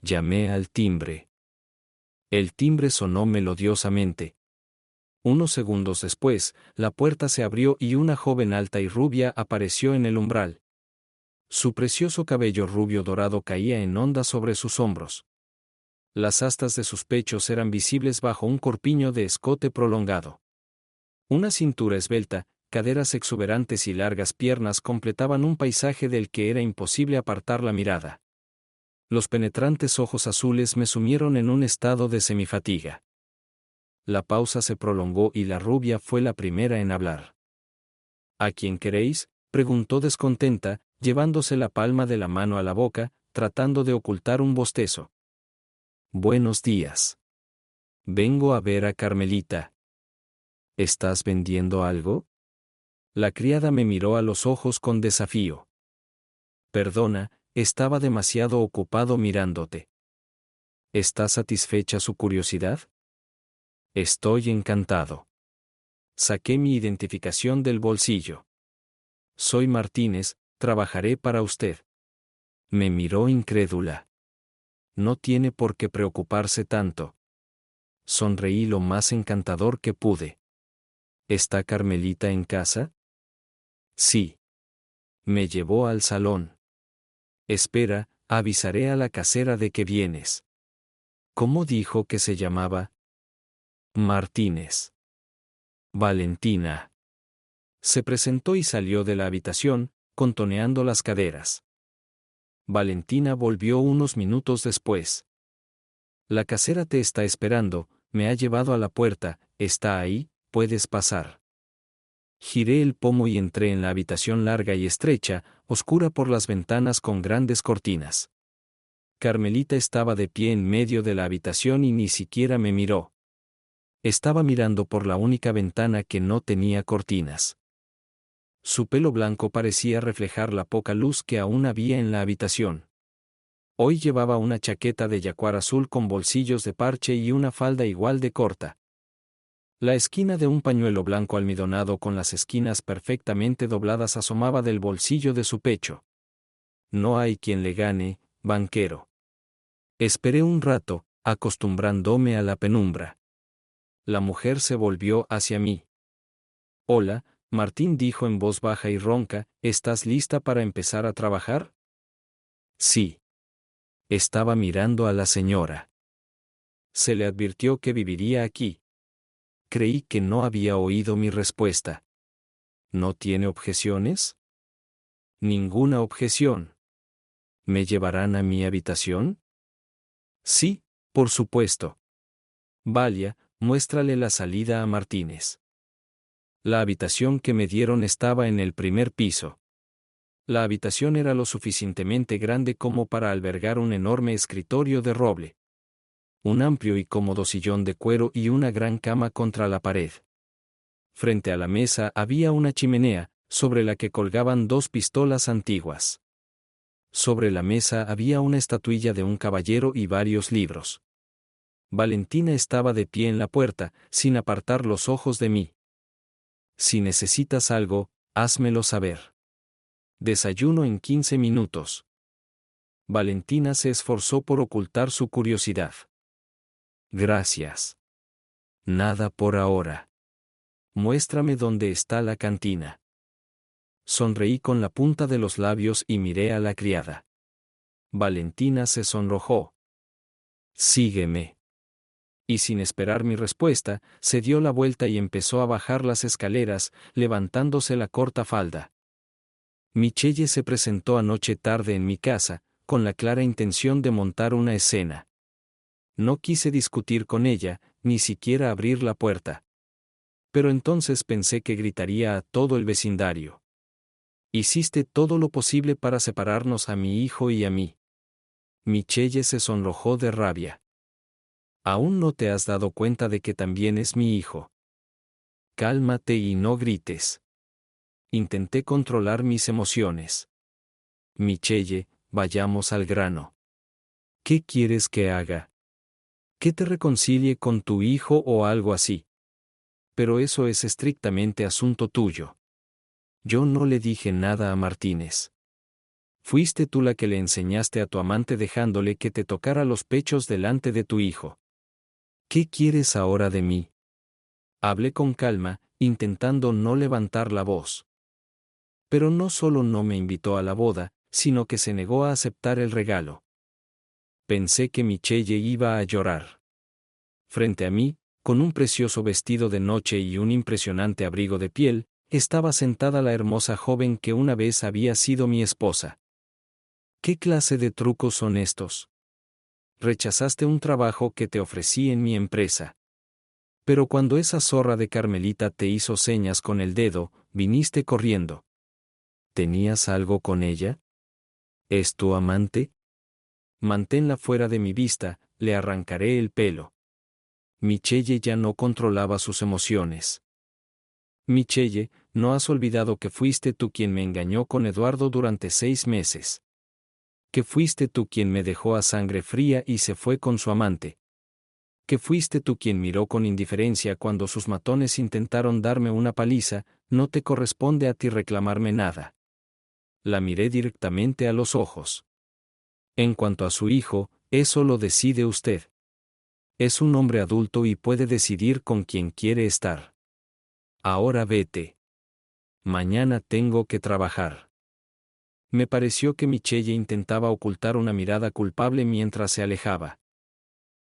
Llamé al timbre. El timbre sonó melodiosamente. Unos segundos después, la puerta se abrió y una joven alta y rubia apareció en el umbral. Su precioso cabello rubio dorado caía en ondas sobre sus hombros. Las astas de sus pechos eran visibles bajo un corpiño de escote prolongado. Una cintura esbelta, caderas exuberantes y largas piernas completaban un paisaje del que era imposible apartar la mirada. Los penetrantes ojos azules me sumieron en un estado de semifatiga. La pausa se prolongó y la rubia fue la primera en hablar. ¿A quién queréis?, preguntó descontenta, llevándose la palma de la mano a la boca, tratando de ocultar un bostezo. Buenos días. Vengo a ver a Carmelita. ¿Estás vendiendo algo? La criada me miró a los ojos con desafío. Perdona, estaba demasiado ocupado mirándote. ¿Está satisfecha su curiosidad? Estoy encantado. Saqué mi identificación del bolsillo. Soy Martínez, trabajaré para usted. Me miró incrédula. No tiene por qué preocuparse tanto. Sonreí lo más encantador que pude. ¿Está Carmelita en casa? Sí. Me llevó al salón. Espera, avisaré a la casera de que vienes. ¿Cómo dijo que se llamaba? Martínez. Valentina. Se presentó y salió de la habitación, contoneando las caderas. Valentina volvió unos minutos después. La casera te está esperando, me ha llevado a la puerta, está ahí, puedes pasar. Giré el pomo y entré en la habitación larga y estrecha, oscura por las ventanas con grandes cortinas. Carmelita estaba de pie en medio de la habitación y ni siquiera me miró. Estaba mirando por la única ventana que no tenía cortinas. Su pelo blanco parecía reflejar la poca luz que aún había en la habitación. Hoy llevaba una chaqueta de yacuar azul con bolsillos de parche y una falda igual de corta. La esquina de un pañuelo blanco almidonado con las esquinas perfectamente dobladas asomaba del bolsillo de su pecho. No hay quien le gane, banquero. Esperé un rato, acostumbrándome a la penumbra. La mujer se volvió hacia mí. Hola, Martín dijo en voz baja y ronca, ¿estás lista para empezar a trabajar? Sí. Estaba mirando a la señora. Se le advirtió que viviría aquí. Creí que no había oído mi respuesta. ¿No tiene objeciones? Ninguna objeción. ¿Me llevarán a mi habitación? Sí, por supuesto. Valia, muéstrale la salida a Martínez. La habitación que me dieron estaba en el primer piso. La habitación era lo suficientemente grande como para albergar un enorme escritorio de roble. Un amplio y cómodo sillón de cuero y una gran cama contra la pared. Frente a la mesa había una chimenea, sobre la que colgaban dos pistolas antiguas. Sobre la mesa había una estatuilla de un caballero y varios libros. Valentina estaba de pie en la puerta, sin apartar los ojos de mí. Si necesitas algo, házmelo saber. Desayuno en 15 minutos. Valentina se esforzó por ocultar su curiosidad. Gracias. Nada por ahora. Muéstrame dónde está la cantina. Sonreí con la punta de los labios y miré a la criada. Valentina se sonrojó. Sígueme. Y sin esperar mi respuesta, se dio la vuelta y empezó a bajar las escaleras, levantándose la corta falda. Michelle se presentó anoche tarde en mi casa, con la clara intención de montar una escena. No quise discutir con ella, ni siquiera abrir la puerta. Pero entonces pensé que gritaría a todo el vecindario. Hiciste todo lo posible para separarnos a mi hijo y a mí. Michelle se sonrojó de rabia. Aún no te has dado cuenta de que también es mi hijo. Cálmate y no grites. Intenté controlar mis emociones. Michelle, vayamos al grano. ¿Qué quieres que haga? ¿Que te reconcilie con tu hijo o algo así? Pero eso es estrictamente asunto tuyo. Yo no le dije nada a Martínez. Fuiste tú la que le enseñaste a tu amante dejándole que te tocara los pechos delante de tu hijo. ¿Qué quieres ahora de mí? Hablé con calma, intentando no levantar la voz. Pero no solo no me invitó a la boda, sino que se negó a aceptar el regalo. Pensé que Michelle iba a llorar. Frente a mí, con un precioso vestido de noche y un impresionante abrigo de piel, estaba sentada la hermosa joven que una vez había sido mi esposa. ¿Qué clase de trucos son estos? Rechazaste un trabajo que te ofrecí en mi empresa. Pero cuando esa zorra de Carmelita te hizo señas con el dedo, viniste corriendo. ¿Tenías algo con ella? ¿Es tu amante? Manténla fuera de mi vista, le arrancaré el pelo. Michelle ya no controlaba sus emociones. Michelle, ¿no has olvidado que fuiste tú quien me engañó con Eduardo durante 6 meses? Que fuiste tú quien me dejó a sangre fría y se fue con su amante. Que fuiste tú quien miró con indiferencia cuando sus matones intentaron darme una paliza, no te corresponde a ti reclamarme nada. La miré directamente a los ojos. En cuanto a su hijo, eso lo decide usted. Es un hombre adulto y puede decidir con quién quiere estar. Ahora vete. Mañana tengo que trabajar. Me pareció que Michelle intentaba ocultar una mirada culpable mientras se alejaba.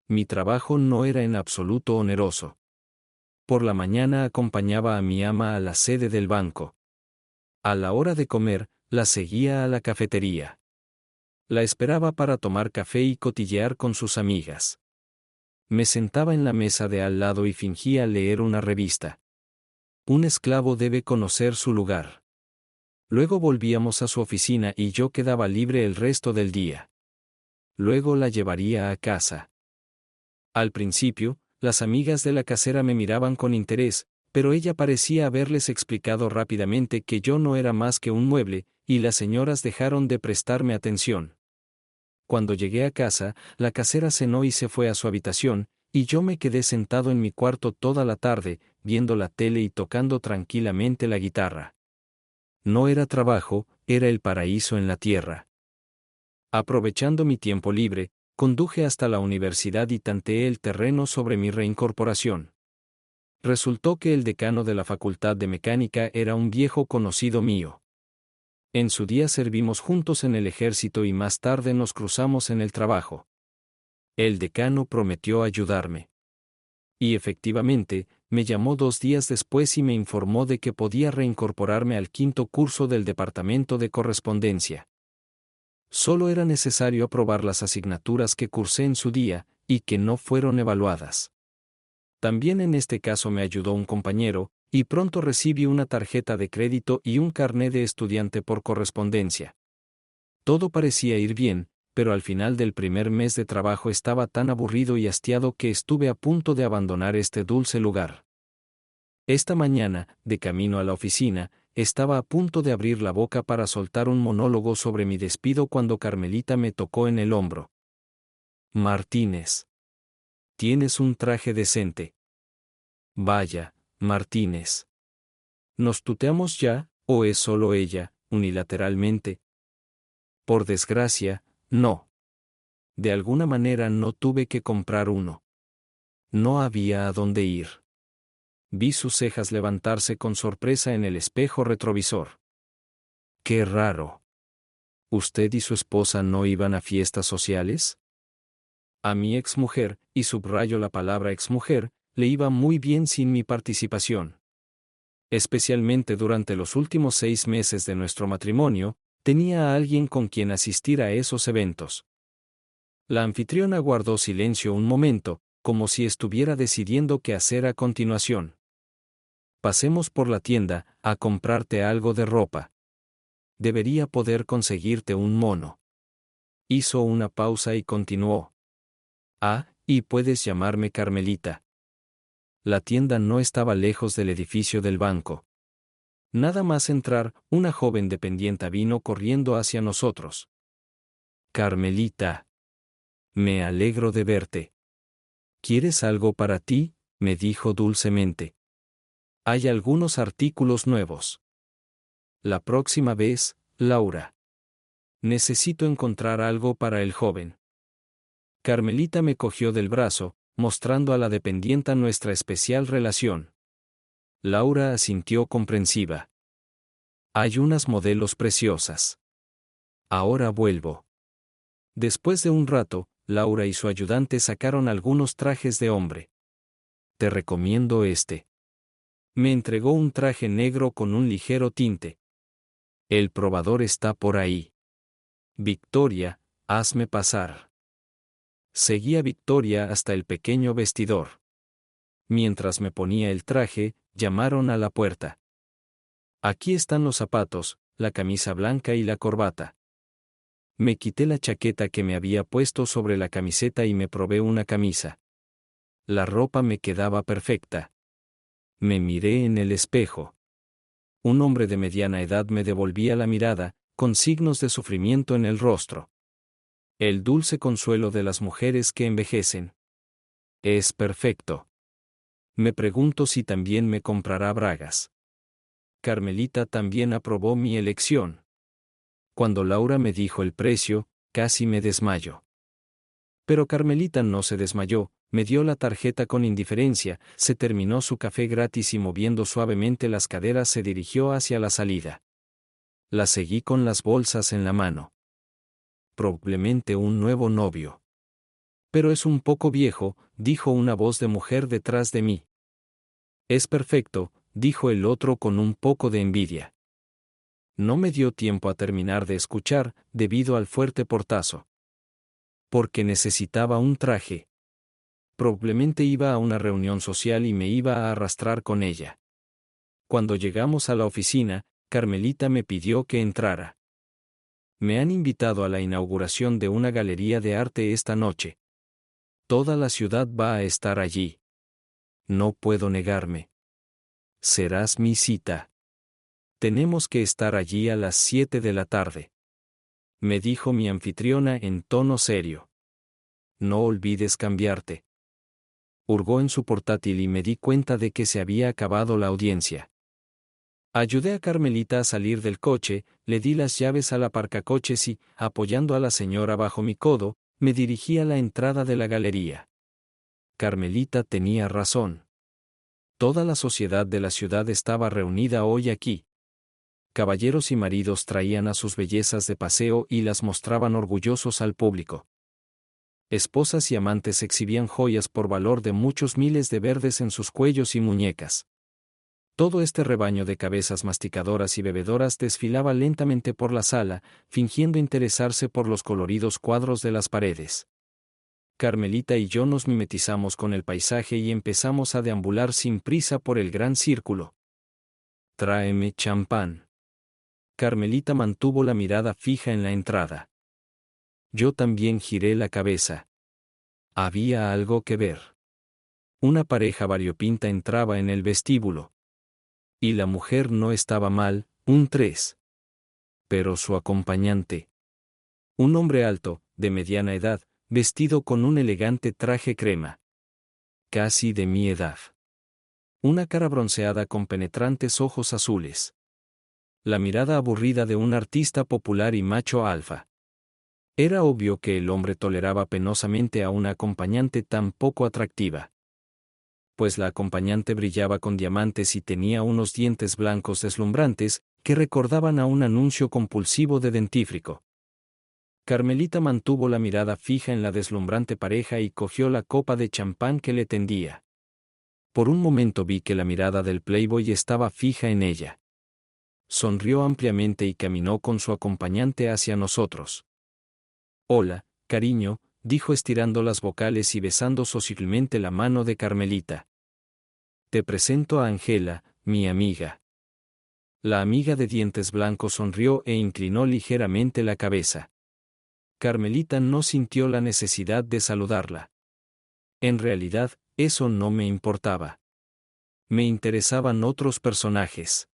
Mi trabajo no era en absoluto oneroso. Por la mañana acompañaba a mi ama a la sede del banco. A la hora de comer, la seguía a la cafetería. La esperaba para tomar café y cotillear con sus amigas. Me sentaba en la mesa de al lado y fingía leer una revista. Un esclavo debe conocer su lugar. Luego volvíamos a su oficina y yo quedaba libre el resto del día. Luego la llevaría a casa. Al principio, las amigas de la casera me miraban con interés, pero ella parecía haberles explicado rápidamente que yo no era más que un mueble, y las señoras dejaron de prestarme atención. Cuando llegué a casa, la casera cenó y se fue a su habitación, y yo me quedé sentado en mi cuarto toda la tarde, viendo la tele y tocando tranquilamente la guitarra. No era trabajo, era el paraíso en la tierra. Aprovechando mi tiempo libre, conduje hasta la universidad y tanteé el terreno sobre mi reincorporación. Resultó que el decano de la Facultad de Mecánica era un viejo conocido mío. En su día servimos juntos en el ejército y más tarde nos cruzamos en el trabajo. El decano prometió ayudarme. Y efectivamente, me llamó 2 días después y me informó de que podía reincorporarme al 5º curso del Departamento de Correspondencia. Solo era necesario aprobar las asignaturas que cursé en su día, y que no fueron evaluadas. También en este caso me ayudó un compañero, y pronto recibí una tarjeta de crédito y un carné de estudiante por correspondencia. Todo parecía ir bien, pero al final del primer mes de trabajo estaba tan aburrido y hastiado que estuve a punto de abandonar este dulce lugar. Esta mañana, de camino a la oficina, estaba a punto de abrir la boca para soltar un monólogo sobre mi despido cuando Carmelita me tocó en el hombro. Martínez. Tienes un traje decente. Vaya, Martínez. ¿Nos tuteamos ya, o es solo ella, unilateralmente? Por desgracia, no. De alguna manera no tuve que comprar uno. No había a dónde ir. Vi sus cejas levantarse con sorpresa en el espejo retrovisor. ¡Qué raro! ¿Usted y su esposa no iban a fiestas sociales? A mi exmujer, y subrayo la palabra exmujer, le iba muy bien sin mi participación. Especialmente durante los últimos 6 meses de nuestro matrimonio, tenía a alguien con quien asistir a esos eventos. La anfitriona guardó silencio un momento, como si estuviera decidiendo qué hacer a continuación. Pasemos por la tienda, a comprarte algo de ropa. Debería poder conseguirte un mono. Hizo una pausa y continuó. Ah, y puedes llamarme Carmelita. La tienda no estaba lejos del edificio del banco. Nada más entrar, una joven dependienta vino corriendo hacia nosotros. Carmelita. Me alegro de verte. ¿Quieres algo para ti?, me dijo dulcemente. Hay algunos artículos nuevos. La próxima vez, Laura. Necesito encontrar algo para el joven. Carmelita me cogió del brazo, mostrando a la dependienta nuestra especial relación. Laura asintió comprensiva. Hay unas modelos preciosas. Ahora vuelvo. Después de un rato, Laura y su ayudante sacaron algunos trajes de hombre. Te recomiendo este. Me entregó un traje negro con un ligero tinte. El probador está por ahí. Victoria, hazme pasar. Seguí a Victoria hasta el pequeño vestidor. Mientras me ponía el traje, llamaron a la puerta. Aquí están los zapatos, la camisa blanca y la corbata. Me quité la chaqueta que me había puesto sobre la camiseta y me probé una camisa. La ropa me quedaba perfecta. Me miré en el espejo. Un hombre de mediana edad me devolvía la mirada, con signos de sufrimiento en el rostro. El dulce consuelo de las mujeres que envejecen. Es perfecto. Me pregunto si también me comprará bragas. Carmelita también aprobó mi elección. Cuando Laura me dijo el precio, casi me desmayo. Pero Carmelita no se desmayó, me dio la tarjeta con indiferencia, se terminó su café gratis y moviendo suavemente las caderas se dirigió hacia la salida. La seguí con las bolsas en la mano. Probablemente un nuevo novio. Pero es un poco viejo, dijo una voz de mujer detrás de mí. Es perfecto, dijo el otro con un poco de envidia. No me dio tiempo a terminar de escuchar, debido al fuerte portazo. Porque necesitaba un traje. Probablemente iba a una reunión social y me iba a arrastrar con ella. Cuando llegamos a la oficina, Carmelita me pidió que entrara. Me han invitado a la inauguración de una galería de arte esta noche. Toda la ciudad va a estar allí. No puedo negarme. Serás mi cita. Tenemos que estar allí a las 7 de la tarde. Me dijo mi anfitriona en tono serio. No olvides cambiarte. Hurgó en su portátil y me di cuenta de que se había acabado la audiencia. Ayudé a Carmelita a salir del coche, le di las llaves al aparcacoches y, apoyando a la señora bajo mi codo, me dirigí a la entrada de la galería. Carmelita tenía razón. Toda la sociedad de la ciudad estaba reunida hoy aquí. Caballeros y maridos traían a sus bellezas de paseo y las mostraban orgullosos al público. Esposas y amantes exhibían joyas por valor de muchos miles de verdes en sus cuellos y muñecas. Todo este rebaño de cabezas masticadoras y bebedoras desfilaba lentamente por la sala, fingiendo interesarse por los coloridos cuadros de las paredes. Carmelita y yo nos mimetizamos con el paisaje y empezamos a deambular sin prisa por el gran círculo. Tráeme champán. Carmelita mantuvo la mirada fija en la entrada. Yo también giré la cabeza. Había algo que ver. Una pareja variopinta entraba en el vestíbulo. Y la mujer no estaba mal, un 3. Pero su acompañante. Un hombre alto, de mediana edad, vestido con un elegante traje crema. Casi de mi edad. Una cara bronceada con penetrantes ojos azules. La mirada aburrida de un artista popular y macho alfa. Era obvio que el hombre toleraba penosamente a una acompañante tan poco atractiva. Pues la acompañante brillaba con diamantes y tenía unos dientes blancos deslumbrantes, que recordaban a un anuncio compulsivo de dentífrico. Carmelita mantuvo la mirada fija en la deslumbrante pareja y cogió la copa de champán que le tendía. Por un momento vi que la mirada del playboy estaba fija en ella. Sonrió ampliamente y caminó con su acompañante hacia nosotros. Hola, cariño, dijo estirando las vocales y besando socialmente la mano de Carmelita. Te presento a Angela, mi amiga. La amiga de dientes blancos sonrió e inclinó ligeramente la cabeza. Carmelita no sintió la necesidad de saludarla. En realidad, eso no me importaba. Me interesaban otros personajes.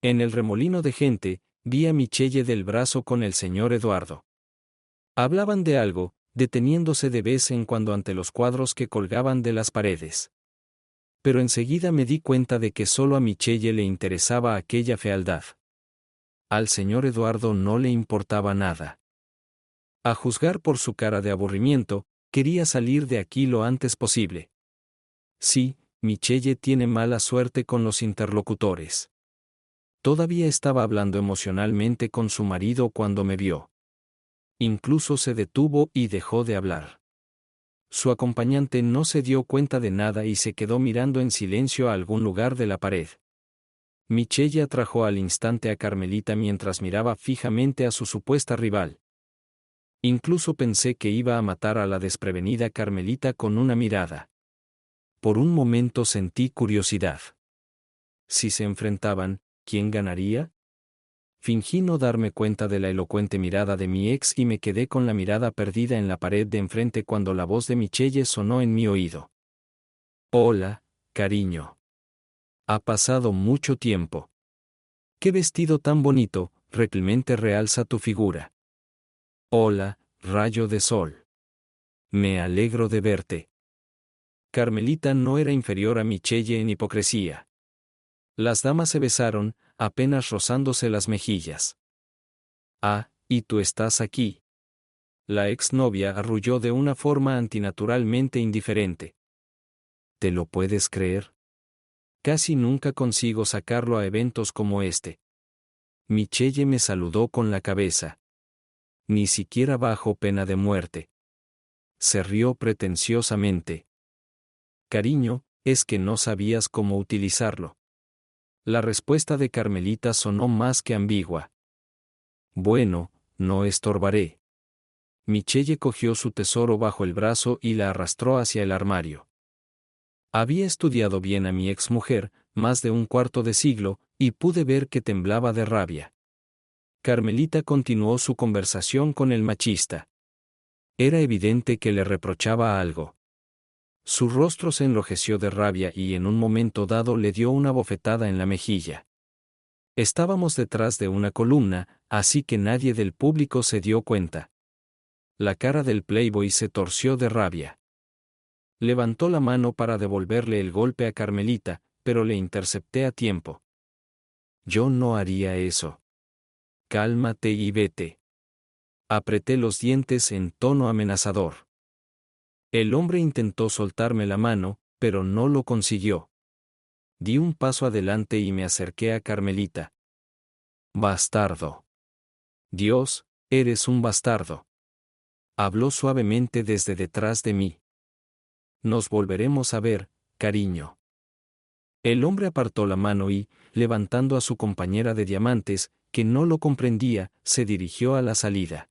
En el remolino de gente, vi a Michelle del brazo con el señor Eduardo. Hablaban de algo, deteniéndose de vez en cuando ante los cuadros que colgaban de las paredes. Pero enseguida me di cuenta de que solo a Michelle le interesaba aquella fealdad. Al señor Eduardo no le importaba nada. A juzgar por su cara de aburrimiento, quería salir de aquí lo antes posible. Sí, Michelle tiene mala suerte con los interlocutores. Todavía estaba hablando emocionalmente con su marido cuando me vio. Incluso se detuvo y dejó de hablar. Su acompañante no se dio cuenta de nada y se quedó mirando en silencio a algún lugar de la pared. Michelle atrajo al instante a Carmelita mientras miraba fijamente a su supuesta rival. Incluso pensé que iba a matar a la desprevenida Carmelita con una mirada. Por un momento sentí curiosidad. Si se enfrentaban, ¿quién ganaría? Fingí no darme cuenta de la elocuente mirada de mi ex y me quedé con la mirada perdida en la pared de enfrente cuando la voz de Michelle sonó en mi oído. Hola, cariño. Ha pasado mucho tiempo. Qué vestido tan bonito, realmente realza tu figura. Hola, rayo de sol. Me alegro de verte. Carmelita no era inferior a Michelle en hipocresía. Las damas se besaron, apenas rozándose las mejillas. Ah, ¿y tú estás aquí? La exnovia arrulló de una forma antinaturalmente indiferente. ¿Te lo puedes creer? Casi nunca consigo sacarlo a eventos como este. Michelle me saludó con la cabeza. Ni siquiera bajo pena de muerte. Se rió pretenciosamente. Cariño, es que no sabías cómo utilizarlo. La respuesta de Carmelita sonó más que ambigua. Bueno, no estorbaré. Michelle cogió su tesoro bajo el brazo y la arrastró hacia el armario. Había estudiado bien a mi exmujer, más de un cuarto de siglo, y pude ver que temblaba de rabia. Carmelita continuó su conversación con el machista. Era evidente que le reprochaba algo. Su rostro se enrojeció de rabia y en un momento dado le dio una bofetada en la mejilla. Estábamos detrás de una columna, así que nadie del público se dio cuenta. La cara del playboy se torció de rabia. Levantó la mano para devolverle el golpe a Carmelita, pero le intercepté a tiempo. Yo no haría eso. Cálmate y vete. Apreté los dientes en tono amenazador. El hombre intentó soltarme la mano, pero no lo consiguió. Di un paso adelante y me acerqué a Carmelita. Bastardo. Dios, eres un bastardo. Habló suavemente desde detrás de mí. Nos volveremos a ver, cariño. El hombre apartó la mano y, levantando a su compañera de diamantes, que no lo comprendía, se dirigió a la salida.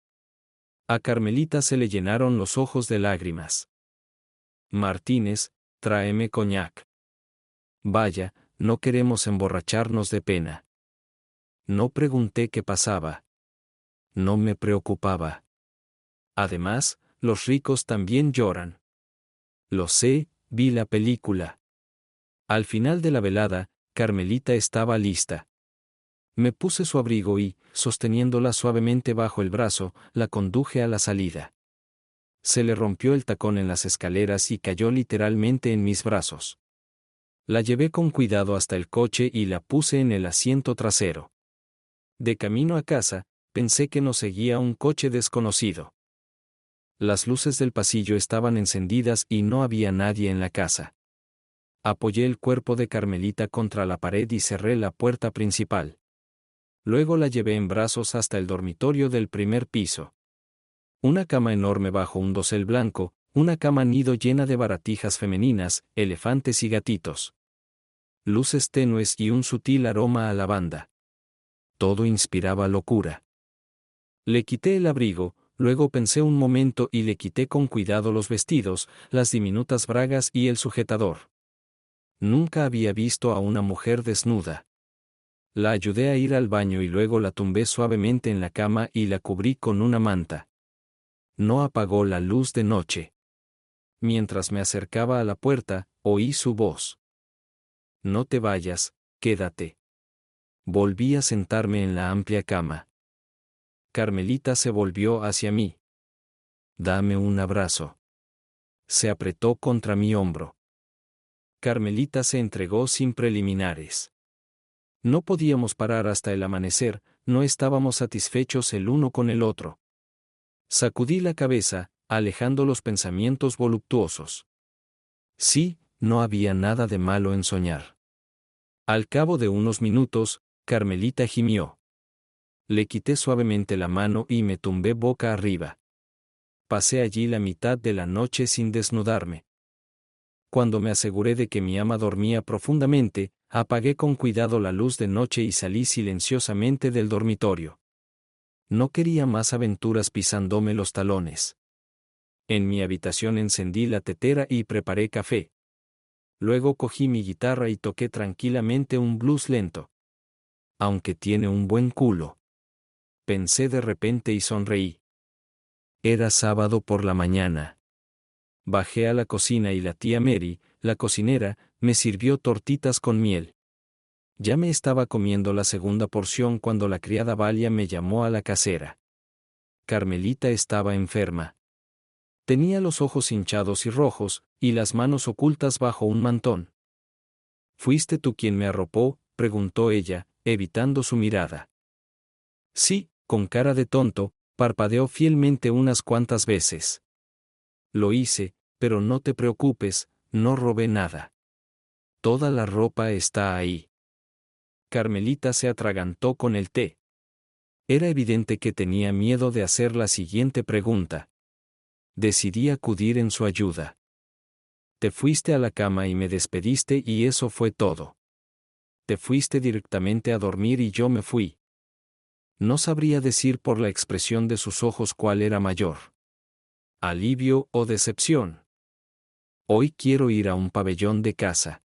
A Carmelita se le llenaron los ojos de lágrimas. Martínez, tráeme coñac. Vaya, no queremos emborracharnos de pena. No pregunté qué pasaba. No me preocupaba. Además, los ricos también lloran. Lo sé, vi la película. Al final de la velada, Carmelita estaba lista. Me puse su abrigo y, sosteniéndola suavemente bajo el brazo, la conduje a la salida. Se le rompió el tacón en las escaleras y cayó literalmente en mis brazos. La llevé con cuidado hasta el coche y la puse en el asiento trasero. De camino a casa, pensé que nos seguía un coche desconocido. Las luces del pasillo estaban encendidas y no había nadie en la casa. Apoyé el cuerpo de Carmelita contra la pared y cerré la puerta principal. Luego la llevé en brazos hasta el dormitorio del primer piso. Una cama enorme bajo un dosel blanco, una cama nido llena de baratijas femeninas, elefantes y gatitos. Luces tenues y un sutil aroma a lavanda. Todo inspiraba locura. Le quité el abrigo, luego pensé un momento y le quité con cuidado los vestidos, las diminutas bragas y el sujetador. Nunca había visto a una mujer desnuda. La ayudé a ir al baño y luego la tumbé suavemente en la cama y la cubrí con una manta. No apagó la luz de noche. Mientras me acercaba a la puerta, oí su voz. No te vayas, quédate. Volví a sentarme en la amplia cama. Carmelita se volvió hacia mí. Dame un abrazo. Se apretó contra mi hombro. Carmelita se entregó sin preliminares. No podíamos parar hasta el amanecer, no estábamos satisfechos el uno con el otro. Sacudí la cabeza, alejando los pensamientos voluptuosos. Sí, no había nada de malo en soñar. Al cabo de unos minutos, Carmelita gimió. Le quité suavemente la mano y me tumbé boca arriba. Pasé allí la mitad de la noche sin desnudarme. Cuando me aseguré de que mi ama dormía profundamente, apagué con cuidado la luz de noche y salí silenciosamente del dormitorio. No quería más aventuras pisándome los talones. En mi habitación encendí la tetera y preparé café. Luego cogí mi guitarra y toqué tranquilamente un blues lento. Aunque tiene un buen culo. Pensé de repente y sonreí. Era sábado por la mañana. Bajé a la cocina y la tía Mary, la cocinera, me sirvió tortitas con miel. Ya me estaba comiendo la segunda porción cuando la criada Valia me llamó a la casera. Carmelita estaba enferma. Tenía los ojos hinchados y rojos, y las manos ocultas bajo un mantón. ¿Fuiste tú quien me arropó?, preguntó ella, evitando su mirada. Sí, con cara de tonto, parpadeó fielmente unas cuantas veces. Lo hice, pero no te preocupes, no robé nada. Toda la ropa está ahí. Carmelita se atragantó con el té. Era evidente que tenía miedo de hacer la siguiente pregunta. Decidí acudir en su ayuda. Te fuiste a la cama y me despediste y eso fue todo. Te fuiste directamente a dormir y yo me fui. No sabría decir por la expresión de sus ojos cuál era mayor. Alivio o decepción. Hoy quiero ir a un pabellón de caza.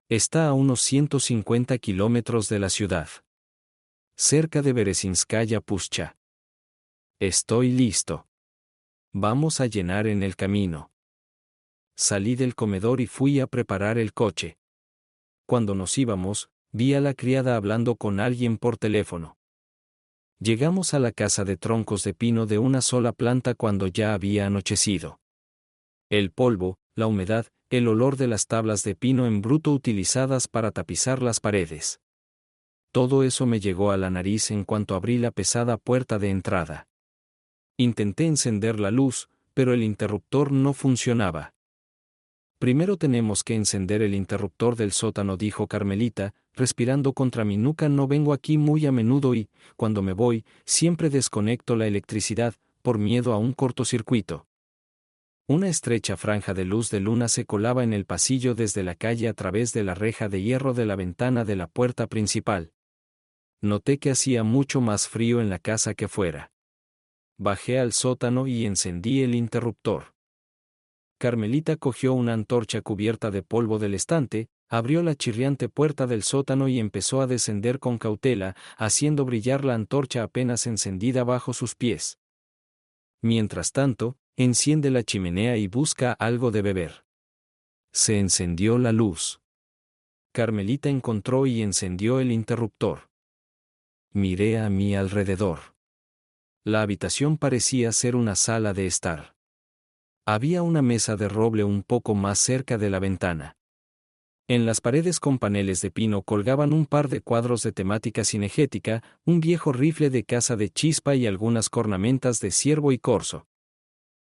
Está a unos 150 kilómetros de la ciudad. Cerca de Berezinskaya Pushcha. Estoy listo. Vamos a llenar en el camino. Salí del comedor y fui a preparar el coche. Cuando nos íbamos, vi a la criada hablando con alguien por teléfono. Llegamos a la casa de troncos de pino de una sola planta cuando ya había anochecido. El polvo, la humedad, el olor de las tablas de pino en bruto utilizadas para tapizar las paredes. Todo eso me llegó a la nariz en cuanto abrí la pesada puerta de entrada. Intenté encender la luz, pero el interruptor no funcionaba. Primero tenemos que encender el interruptor del sótano, dijo Carmelita, respirando contra mi nuca. No vengo aquí muy a menudo y, cuando me voy, siempre desconecto la electricidad, por miedo a un cortocircuito. Una estrecha franja de luz de luna se colaba en el pasillo desde la calle a través de la reja de hierro de la ventana de la puerta principal. Noté que hacía mucho más frío en la casa que fuera. Bajé al sótano y encendí el interruptor. Carmelita cogió una antorcha cubierta de polvo del estante, abrió la chirriante puerta del sótano y empezó a descender con cautela, haciendo brillar la antorcha apenas encendida bajo sus pies. Mientras tanto, enciende la chimenea y busca algo de beber. Se encendió la luz. Carmelita encontró y encendió el interruptor. Miré a mi alrededor. La habitación parecía ser una sala de estar. Había una mesa de roble un poco más cerca de la ventana. En las paredes con paneles de pino colgaban un par de cuadros de temática cinegética, un viejo rifle de caza de chispa y algunas cornamentas de ciervo y corzo.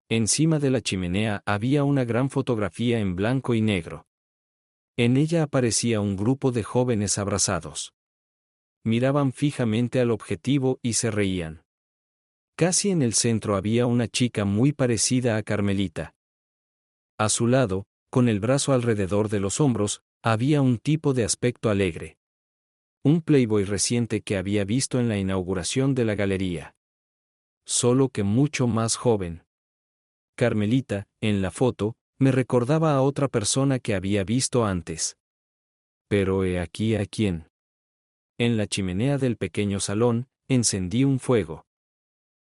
Encima de la chimenea había una gran fotografía en blanco y negro. En ella aparecía un grupo de jóvenes abrazados. Miraban fijamente al objetivo y se reían. Casi en el centro había una chica muy parecida a Carmelita. A su lado, con el brazo alrededor de los hombros, había un tipo de aspecto alegre. Un playboy reciente que había visto en la inauguración de la galería. Solo que mucho más joven. Carmelita, en la foto, me recordaba a otra persona que había visto antes. Pero he aquí a quién. En la chimenea del pequeño salón, encendí un fuego.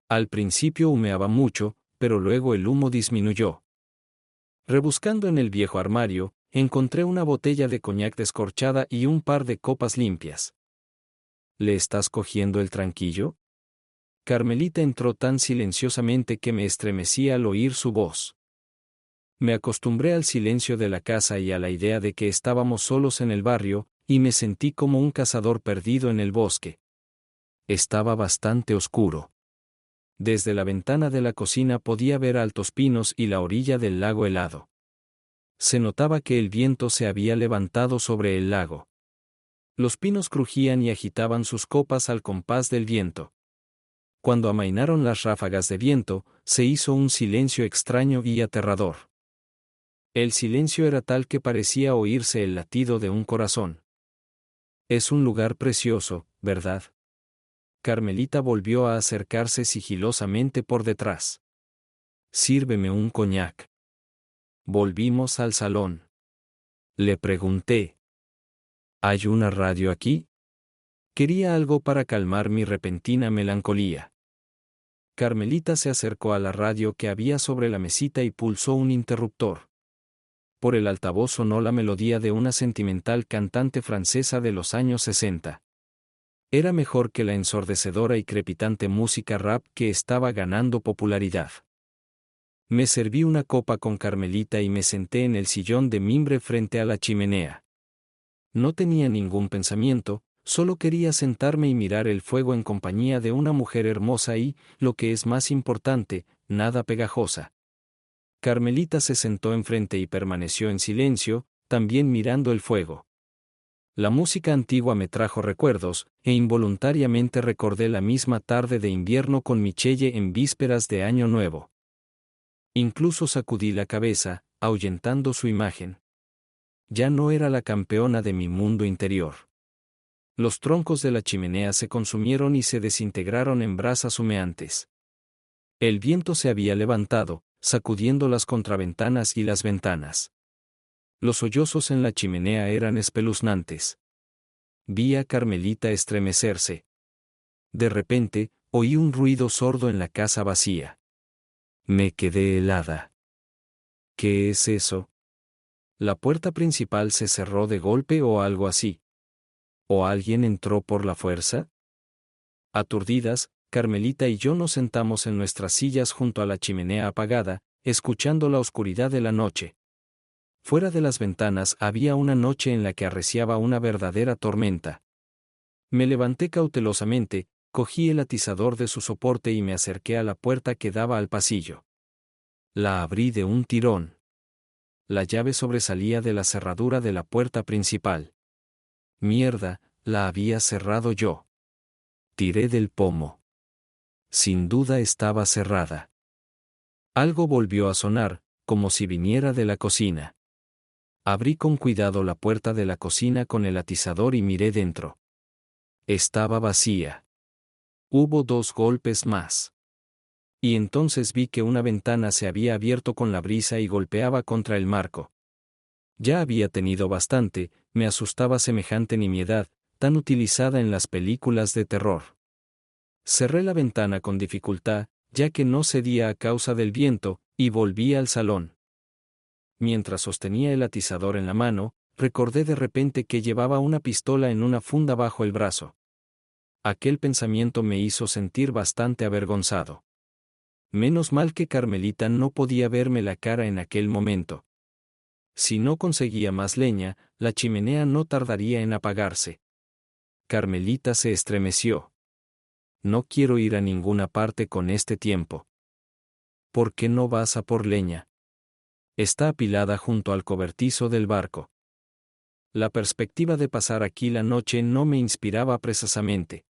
Al principio humeaba mucho, pero luego el humo disminuyó. Rebuscando en el viejo armario, encontré una botella de coñac descorchada y un par de copas limpias. ¿Le estás cogiendo el tranquillo? Carmelita entró tan silenciosamente que me estremecí al oír su voz. Me acostumbré al silencio de la casa y a la idea de que estábamos solos en el barrio, y me sentí como un cazador perdido en el bosque. Estaba bastante oscuro. Desde la ventana de la cocina podía ver altos pinos y la orilla del lago helado. Se notaba que el viento se había levantado sobre el lago. Los pinos crujían y agitaban sus copas al compás del viento. Cuando amainaron las ráfagas de viento, se hizo un silencio extraño y aterrador. El silencio era tal que parecía oírse el latido de un corazón. Es un lugar precioso, ¿verdad? Carmelita volvió a acercarse sigilosamente por detrás. Sírveme un coñac. Volvimos al salón. Le pregunté. ¿Hay una radio aquí? Quería algo para calmar mi repentina melancolía. Carmelita se acercó a la radio que había sobre la mesita y pulsó un interruptor. Por el altavoz sonó la melodía de una sentimental cantante francesa de los años 60. Era mejor que la ensordecedora y crepitante música rap que estaba ganando popularidad. Me serví una copa con Carmelita y me senté en el sillón de mimbre frente a la chimenea. No tenía ningún pensamiento, solo quería sentarme y mirar el fuego en compañía de una mujer hermosa y, lo que es más importante, nada pegajosa. Carmelita se sentó enfrente y permaneció en silencio, también mirando el fuego. La música antigua me trajo recuerdos, e involuntariamente recordé la misma tarde de invierno con Michelle en vísperas de Año Nuevo. Incluso sacudí la cabeza, ahuyentando su imagen. Ya no era la campeona de mi mundo interior. Los troncos de la chimenea se consumieron y se desintegraron en brasas humeantes. El viento se había levantado, sacudiendo las contraventanas y las ventanas. Los sollozos en la chimenea eran espeluznantes. Vi a Carmelita estremecerse. De repente, oí un ruido sordo en la casa vacía. Me quedé helada. ¿Qué es eso? ¿La puerta principal se cerró de golpe o algo así? ¿O alguien entró por la fuerza? Aturdidas, Carmelita y yo nos sentamos en nuestras sillas junto a la chimenea apagada, escuchando la oscuridad de la noche. Fuera de las ventanas había una noche en la que arreciaba una verdadera tormenta. Me levanté cautelosamente, cogí el atizador de su soporte y me acerqué a la puerta que daba al pasillo. La abrí de un tirón. La llave sobresalía de la cerradura de la puerta principal. Mierda, la había cerrado yo. Tiré del pomo. Sin duda estaba cerrada. Algo volvió a sonar, como si viniera de la cocina. Abrí con cuidado la puerta de la cocina con el atizador y miré dentro. Estaba vacía. Hubo 2 golpes más. Y entonces vi que una ventana se había abierto con la brisa y golpeaba contra el marco. Ya había tenido bastante, me asustaba semejante nimiedad, tan utilizada en las películas de terror. Cerré la ventana con dificultad, ya que no cedía a causa del viento, y volví al salón. Mientras sostenía el atizador en la mano, recordé de repente que llevaba una pistola en una funda bajo el brazo. Aquel pensamiento me hizo sentir bastante avergonzado. Menos mal que Carmelita no podía verme la cara en aquel momento. Si no conseguía más leña, la chimenea no tardaría en apagarse. Carmelita se estremeció. No quiero ir a ninguna parte con este tiempo. ¿Por qué no vas a por leña? Está apilada junto al cobertizo del barco. La perspectiva de pasar aquí la noche no me inspiraba precisamente.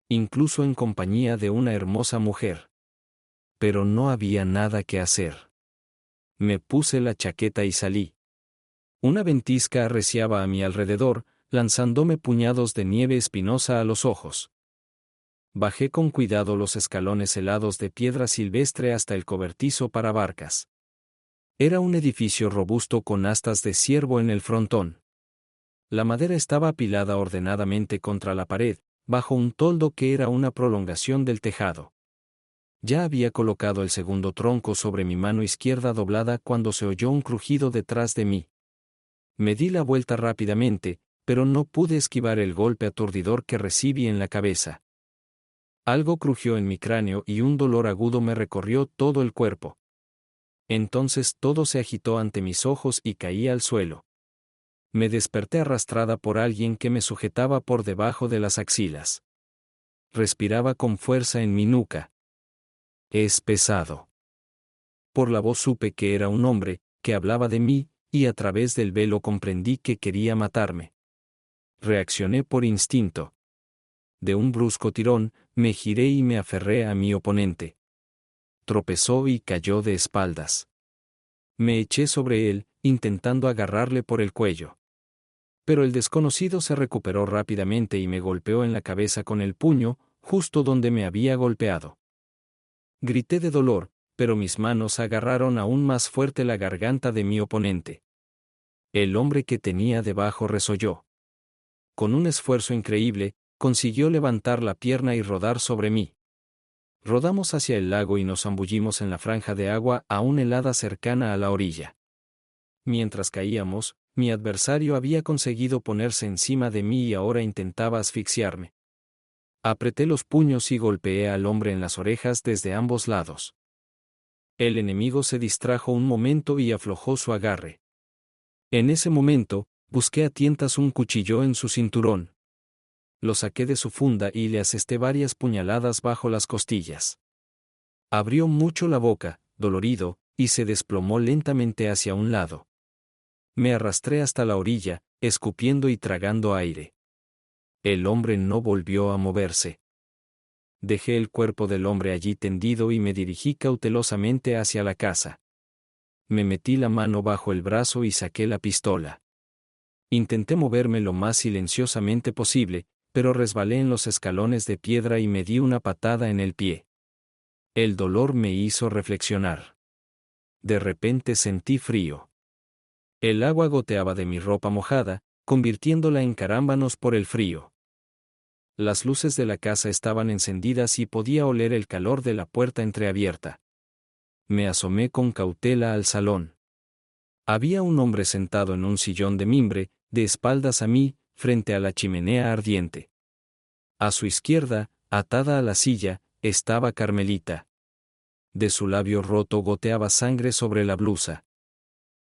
Incluso en compañía de una hermosa mujer. Pero no había nada que hacer. Me puse la chaqueta y salí. Una ventisca arreciaba a mi alrededor, lanzándome puñados de nieve espinosa a los ojos. Bajé con cuidado los escalones helados de piedra silvestre hasta el cobertizo para barcas. Era un edificio robusto con astas de ciervo en el frontón. La madera estaba apilada ordenadamente contra la pared, bajo un toldo que era una prolongación del tejado. Ya había colocado el segundo tronco sobre mi mano izquierda doblada cuando se oyó un crujido detrás de mí. Me di la vuelta rápidamente, pero no pude esquivar el golpe aturdidor que recibí en la cabeza. Algo crujió en mi cráneo y un dolor agudo me recorrió todo el cuerpo. Entonces todo se agitó ante mis ojos y caí al suelo. Me desperté arrastrada por alguien que me sujetaba por debajo de las axilas. Respiraba con fuerza en mi nuca. Es pesado. Por la voz supe que era un hombre, que hablaba de mí, y a través del velo comprendí que quería matarme. Reaccioné por instinto. De un brusco tirón, me giré y me aferré a mi oponente. Tropezó y cayó de espaldas. Me eché sobre él, intentando agarrarle por el cuello. Pero el desconocido se recuperó rápidamente y me golpeó en la cabeza con el puño, justo donde me había golpeado. Grité de dolor, pero mis manos agarraron aún más fuerte la garganta de mi oponente. El hombre que tenía debajo resolló. Con un esfuerzo increíble, consiguió levantar la pierna y rodar sobre mí. Rodamos hacia el lago y nos zambullimos en la franja de agua aún helada cercana a la orilla. Mientras caíamos, mi adversario había conseguido ponerse encima de mí y ahora intentaba asfixiarme. Apreté los puños y golpeé al hombre en las orejas desde ambos lados. El enemigo se distrajo un momento y aflojó su agarre. En ese momento, busqué a tientas un cuchillo en su cinturón. Lo saqué de su funda y le asesté varias puñaladas bajo las costillas. Abrió mucho la boca, dolorido, y se desplomó lentamente hacia un lado. Me arrastré hasta la orilla, escupiendo y tragando aire. El hombre no volvió a moverse. Dejé el cuerpo del hombre allí tendido y me dirigí cautelosamente hacia la casa. Me metí la mano bajo el brazo y saqué la pistola. Intenté moverme lo más silenciosamente posible, pero resbalé en los escalones de piedra y me di una patada en el pie. El dolor me hizo reflexionar. De repente sentí frío. El agua goteaba de mi ropa mojada, convirtiéndola en carámbanos por el frío. Las luces de la casa estaban encendidas y podía oler el calor de la puerta entreabierta. Me asomé con cautela al salón. Había un hombre sentado en un sillón de mimbre, de espaldas a mí, frente a la chimenea ardiente. A su izquierda, atada a la silla, estaba Carmelita. De su labio roto goteaba sangre sobre la blusa.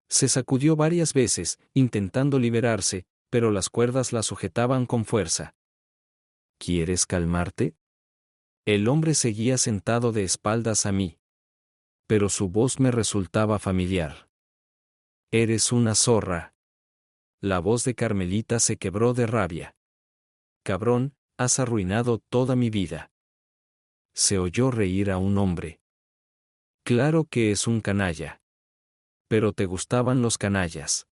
Se sacudió varias veces, intentando liberarse, pero las cuerdas la sujetaban con fuerza. ¿Quieres calmarte? El hombre seguía sentado de espaldas a mí. Pero su voz me resultaba familiar. Eres una zorra. La voz de Carmelita se quebró de rabia. Cabrón, has arruinado toda mi vida. Se oyó reír a un hombre. Claro que es un canalla. Pero te gustaban los canallas.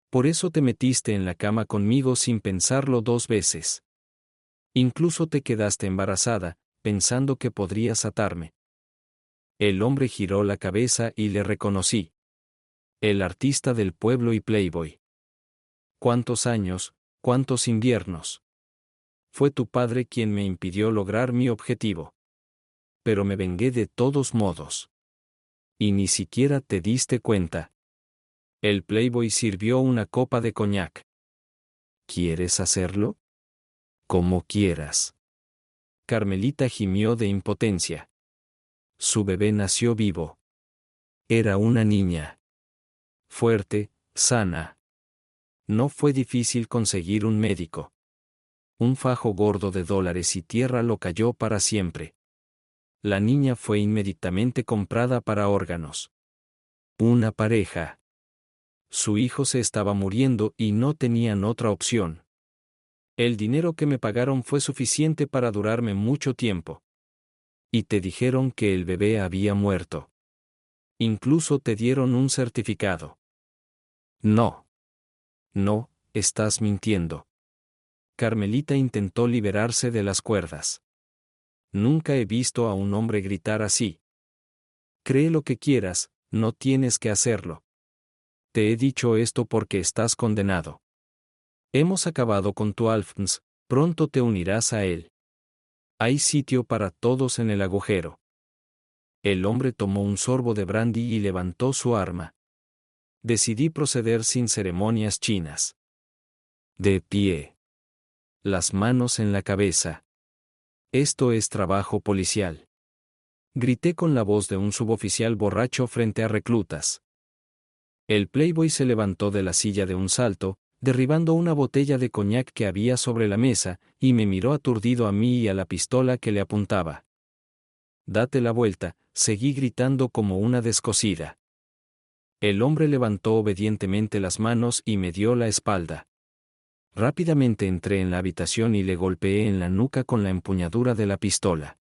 Por eso te metiste en la cama conmigo sin pensarlo 2 veces. Incluso te quedaste embarazada, pensando que podrías atarme. El hombre giró la cabeza y le reconocí. El artista del pueblo y playboy. ¿Cuántos años, cuántos inviernos? Fue tu padre quien me impidió lograr mi objetivo. Pero me vengué de todos modos. Y ni siquiera te diste cuenta. El playboy sirvió una copa de coñac. ¿Quieres hacerlo? Como quieras. Carmelita gimió de impotencia. Su bebé nació vivo. Era una niña. Fuerte, sana. No fue difícil conseguir un médico. Un fajo gordo de dólares y tierra lo cayó para siempre. La niña fue inmediatamente comprada para órganos. Una pareja. Su hijo se estaba muriendo y no tenían otra opción. El dinero que me pagaron fue suficiente para durarme mucho tiempo. Y te dijeron que el bebé había muerto. Incluso te dieron un certificado. No. No, estás mintiendo. Carmelita intentó liberarse de las cuerdas. Nunca he visto a un hombre gritar así. Cree lo que quieras, no tienes que hacerlo. Te he dicho esto porque estás condenado. Hemos acabado con tu Alphonse, pronto te unirás a él. Hay sitio para todos en el agujero. El hombre tomó un sorbo de brandy y levantó su arma. Decidí proceder sin ceremonias chinas. De pie. Las manos en la cabeza. Esto es trabajo policial. Grité con la voz de un suboficial borracho frente a reclutas. El playboy se levantó de la silla de un salto, derribando una botella de coñac que había sobre la mesa, y me miró aturdido a mí y a la pistola que le apuntaba. Date la vuelta, seguí gritando como una descosida. El hombre levantó obedientemente las manos y me dio la espalda. Rápidamente entré en la habitación y le golpeé en la nuca con la empuñadura de la pistola.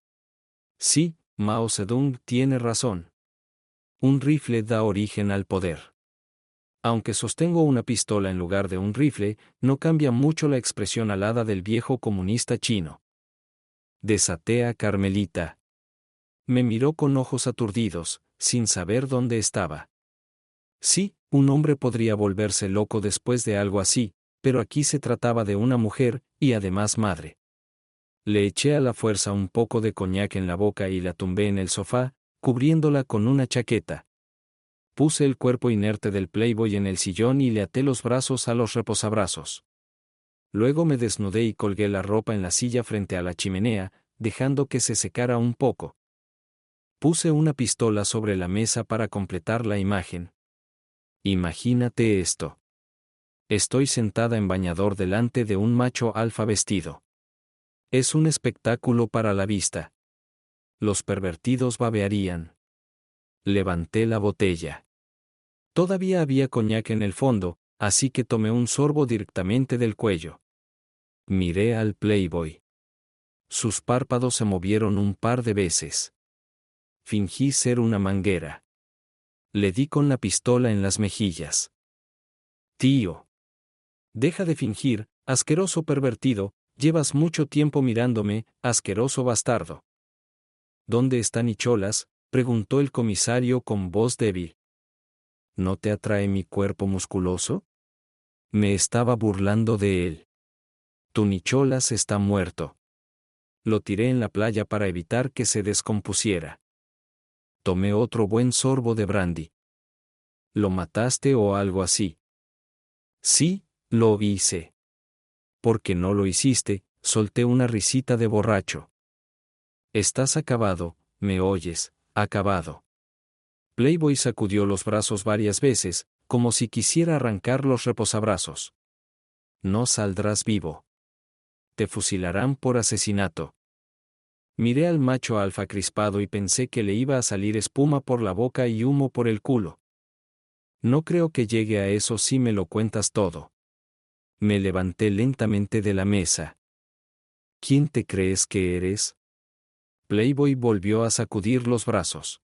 Sí, Mao Zedong tiene razón. Un rifle da origen al poder. Aunque sostengo una pistola en lugar de un rifle, no cambia mucho la expresión alada del viejo comunista chino. Desaté a Carmelita. Me miró con ojos aturdidos, sin saber dónde estaba. Sí, un hombre podría volverse loco después de algo así, pero aquí se trataba de una mujer, y además madre. Le eché a la fuerza un poco de coñac en la boca y la tumbé en el sofá, cubriéndola con una chaqueta. Puse el cuerpo inerte del Playboy en el sillón y le até los brazos a los reposabrazos. Luego me desnudé y colgué la ropa en la silla frente a la chimenea, dejando que se secara un poco. Puse una pistola sobre la mesa para completar la imagen. Imagínate esto. Estoy sentada en bañador delante de un macho alfa vestido. Es un espectáculo para la vista. Los pervertidos babearían. Levanté la botella. Todavía había coñac en el fondo, así que tomé un sorbo directamente del cuello. Miré al Playboy. Sus párpados se movieron un par de veces. Fingí ser una manguera. Le di con la pistola en las mejillas. Tío. Deja de fingir, asqueroso pervertido, llevas mucho tiempo mirándome, asqueroso bastardo. ¿Dónde está Nicholas?, preguntó el comisario con voz débil. ¿No te atrae mi cuerpo musculoso? Me estaba burlando de él. Tu Nicholas está muerto. Lo tiré en la playa para evitar que se descompusiera. Tomé otro buen sorbo de brandy. ¿Lo mataste o algo así? Sí, lo hice. ¿Por qué no lo hiciste? Solté una risita de borracho. Estás acabado, ¿me oyes? Acabado. Playboy sacudió los brazos varias veces, como si quisiera arrancar los reposabrazos. No saldrás vivo. Te fusilarán por asesinato. Miré al macho alfa crispado y pensé que le iba a salir espuma por la boca y humo por el culo. No creo que llegue a eso si me lo cuentas todo. Me levanté lentamente de la mesa. ¿Quién te crees que eres? Playboy volvió a sacudir los brazos.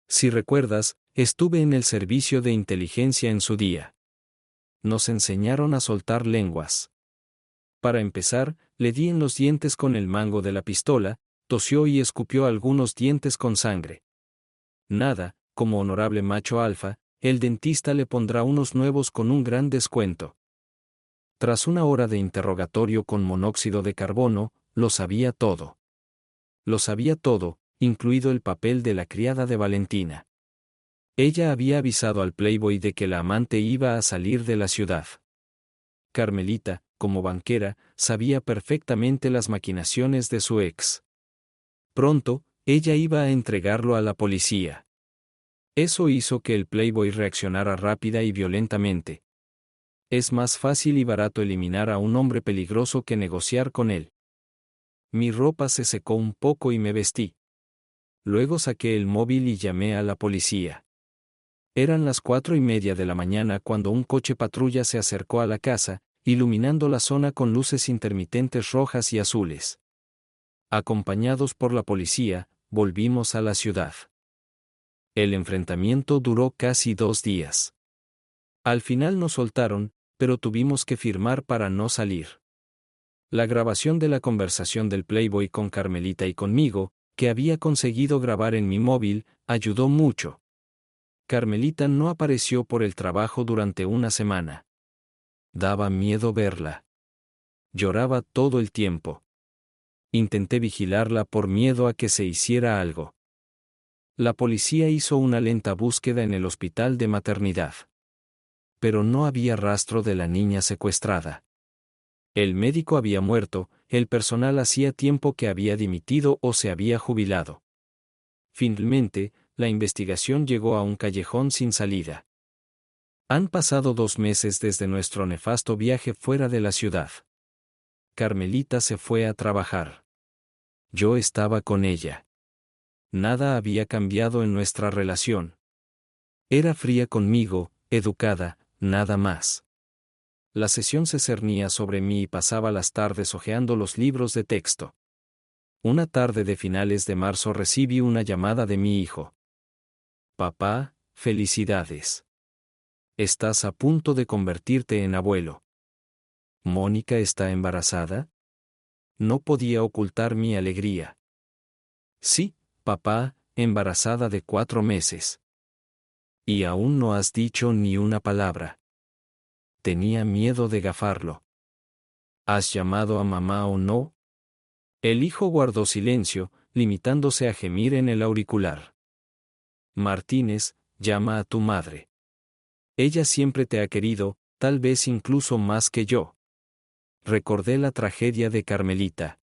Si recuerdas, estuve en el servicio de inteligencia en su día. Nos enseñaron a soltar lenguas. Para empezar, le di en los dientes con el mango de la pistola, tosió y escupió algunos dientes con sangre. Nada, como honorable macho alfa, el dentista le pondrá unos nuevos con un gran descuento. Tras una hora de interrogatorio con monóxido de carbono, lo sabía todo. Lo sabía todo, incluido el papel de la criada de Valentina. Ella había avisado al Playboy de que la amante iba a salir de la ciudad. Carmelita, como banquera, sabía perfectamente las maquinaciones de su ex. Pronto, ella iba a entregarlo a la policía. Eso hizo que el Playboy reaccionara rápida y violentamente. Es más fácil y barato eliminar a un hombre peligroso que negociar con él. Mi ropa se secó un poco y me vestí. Luego saqué el móvil y llamé a la policía. Eran las 4:30 de la mañana cuando un coche patrulla se acercó a la casa, iluminando la zona con luces intermitentes rojas y azules. Acompañados por la policía, volvimos a la ciudad. El enfrentamiento duró casi 2 días. Al final nos soltaron, pero tuvimos que firmar para no salir. La grabación de la conversación del Playboy con Carmelita y conmigo, que había conseguido grabar en mi móvil, ayudó mucho. Carmelita no apareció por el trabajo durante una semana. Daba miedo verla. Lloraba todo el tiempo. Intenté vigilarla por miedo a que se hiciera algo. La policía hizo una lenta búsqueda en el hospital de maternidad. Pero no había rastro de la niña secuestrada. El médico había muerto, el personal hacía tiempo que había dimitido o se había jubilado. Finalmente, la investigación llegó a un callejón sin salida. Han pasado 2 meses desde nuestro nefasto viaje fuera de la ciudad. Carmelita se fue a trabajar. Yo estaba con ella. Nada había cambiado en nuestra relación. Era fría conmigo, educada, nada más. La sesión se cernía sobre mí y pasaba las tardes hojeando los libros de texto. Una tarde de finales de marzo recibí una llamada de mi hijo. Papá, felicidades. Estás a punto de convertirte en abuelo. ¿Mónica está embarazada? No podía ocultar mi alegría. Sí, papá, embarazada de 4 meses. Y aún no has dicho ni una palabra. Tenía miedo de gafarlo. ¿Has llamado a mamá o no? El hijo guardó silencio, limitándose a gemir en el auricular. Martínez, llama a tu madre. Ella siempre te ha querido, tal vez incluso más que yo. Recordé la tragedia de Carmelita.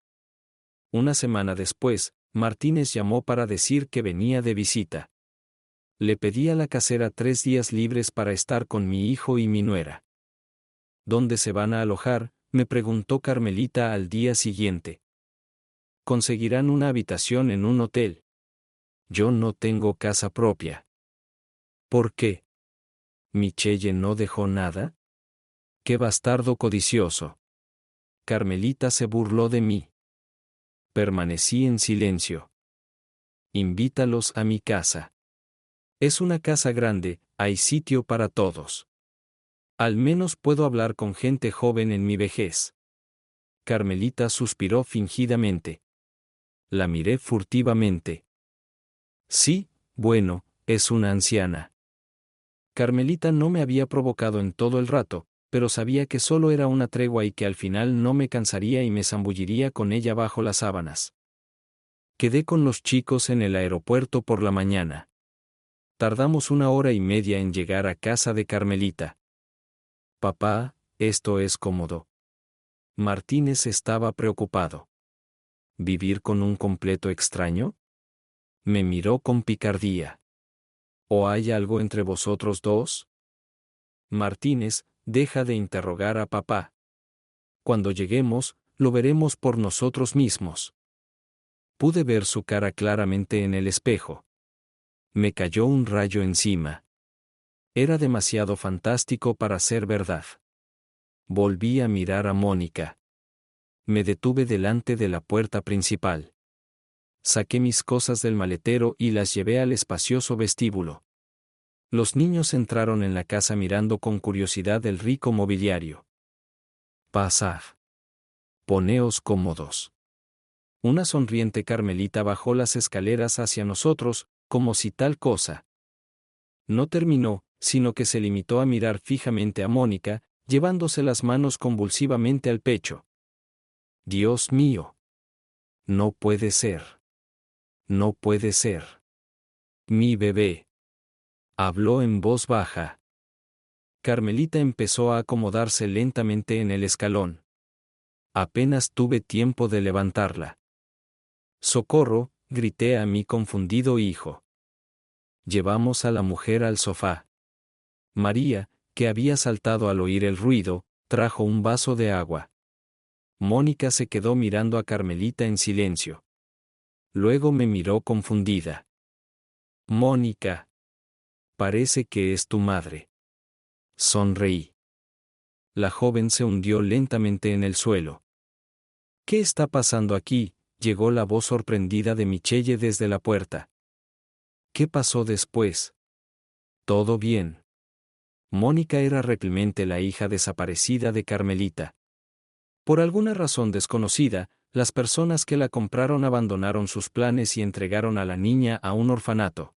Una semana después, Martínez llamó para decir que venía de visita. Le pedí a la casera 3 días libres para estar con mi hijo y mi nuera. ¿Dónde se van a alojar?, me preguntó Carmelita al día siguiente. Conseguirán una habitación en un hotel. Yo no tengo casa propia. ¿Por qué? ¿Michelle no dejó nada? ¡Qué bastardo codicioso! Carmelita se burló de mí. Permanecí en silencio. Invítalos a mi casa. Es una casa grande, hay sitio para todos. Al menos puedo hablar con gente joven en mi vejez. Carmelita suspiró fingidamente. La miré furtivamente. Sí, bueno, es una anciana. Carmelita no me había provocado en todo el rato, pero sabía que solo era una tregua y que al final no me cansaría y me zambulliría con ella bajo las sábanas. Quedé con los chicos en el aeropuerto por la mañana. Tardamos 1 hora y media en llegar a casa de Carmelita. Papá, esto es cómodo. Martínez estaba preocupado. ¿Vivir con un completo extraño? Me miró con picardía. ¿O hay algo entre vosotros dos? Martínez, deja de interrogar a papá. Cuando lleguemos, lo veremos por nosotros mismos. Pude ver su cara claramente en el espejo. Me cayó un rayo encima. Era demasiado fantástico para ser verdad. Volví a mirar a Mónica. Me detuve delante de la puerta principal. Saqué mis cosas del maletero y las llevé al espacioso vestíbulo. Los niños entraron en la casa mirando con curiosidad el rico mobiliario. Pasad. Poneos cómodos. Una sonriente Carmelita bajó las escaleras hacia nosotros, como si tal cosa. No terminó, sino que se limitó a mirar fijamente a Mónica, llevándose las manos convulsivamente al pecho. Dios mío. No puede ser. No puede ser. Mi bebé. Habló en voz baja. Carmelita empezó a acomodarse lentamente en el escalón. Apenas tuve tiempo de levantarla. ¡Socorro!, grité a mi confundido hijo. Llevamos a la mujer al sofá. María, que había saltado al oír el ruido, trajo un vaso de agua. Mónica se quedó mirando a Carmelita en silencio. Luego me miró confundida. Mónica. Parece que es tu madre. Sonreí. La joven se hundió lentamente en el suelo. ¿Qué está pasando aquí?, llegó la voz sorprendida de Michelle desde la puerta. ¿Qué pasó después? Todo bien. Mónica era realmente la hija desaparecida de Carmelita. Por alguna razón desconocida, las personas que la compraron abandonaron sus planes y entregaron a la niña a un orfanato.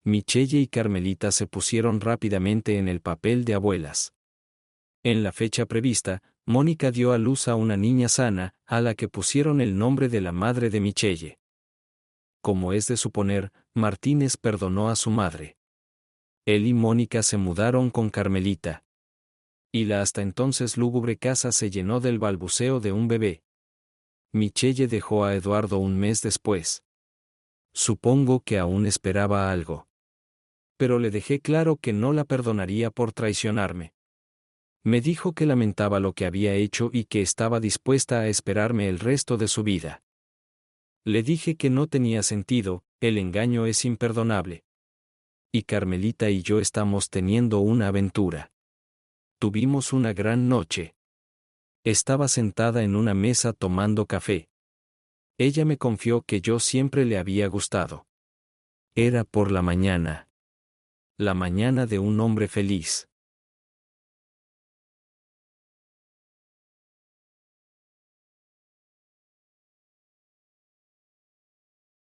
Michelle y Carmelita se pusieron rápidamente en el papel de abuelas. En la fecha prevista, Mónica dio a luz a una niña sana, a la que pusieron el nombre de la madre de Michelle. Como es de suponer, Martínez perdonó a su madre. Él y Mónica se mudaron con Carmelita. Y la hasta entonces lúgubre casa se llenó del balbuceo de un bebé. Michelle dejó a Eduardo un mes después. Supongo que aún esperaba algo. Pero le dejé claro que no la perdonaría por traicionarme. Me dijo que lamentaba lo que había hecho y que estaba dispuesta a esperarme el resto de su vida. Le dije que no tenía sentido, el engaño es imperdonable. Y Carmelita y yo estamos teniendo una aventura. Tuvimos una gran noche. Estaba sentada en una mesa tomando café. Ella me confió que yo siempre le había gustado. Era por la mañana. La mañana de un hombre feliz.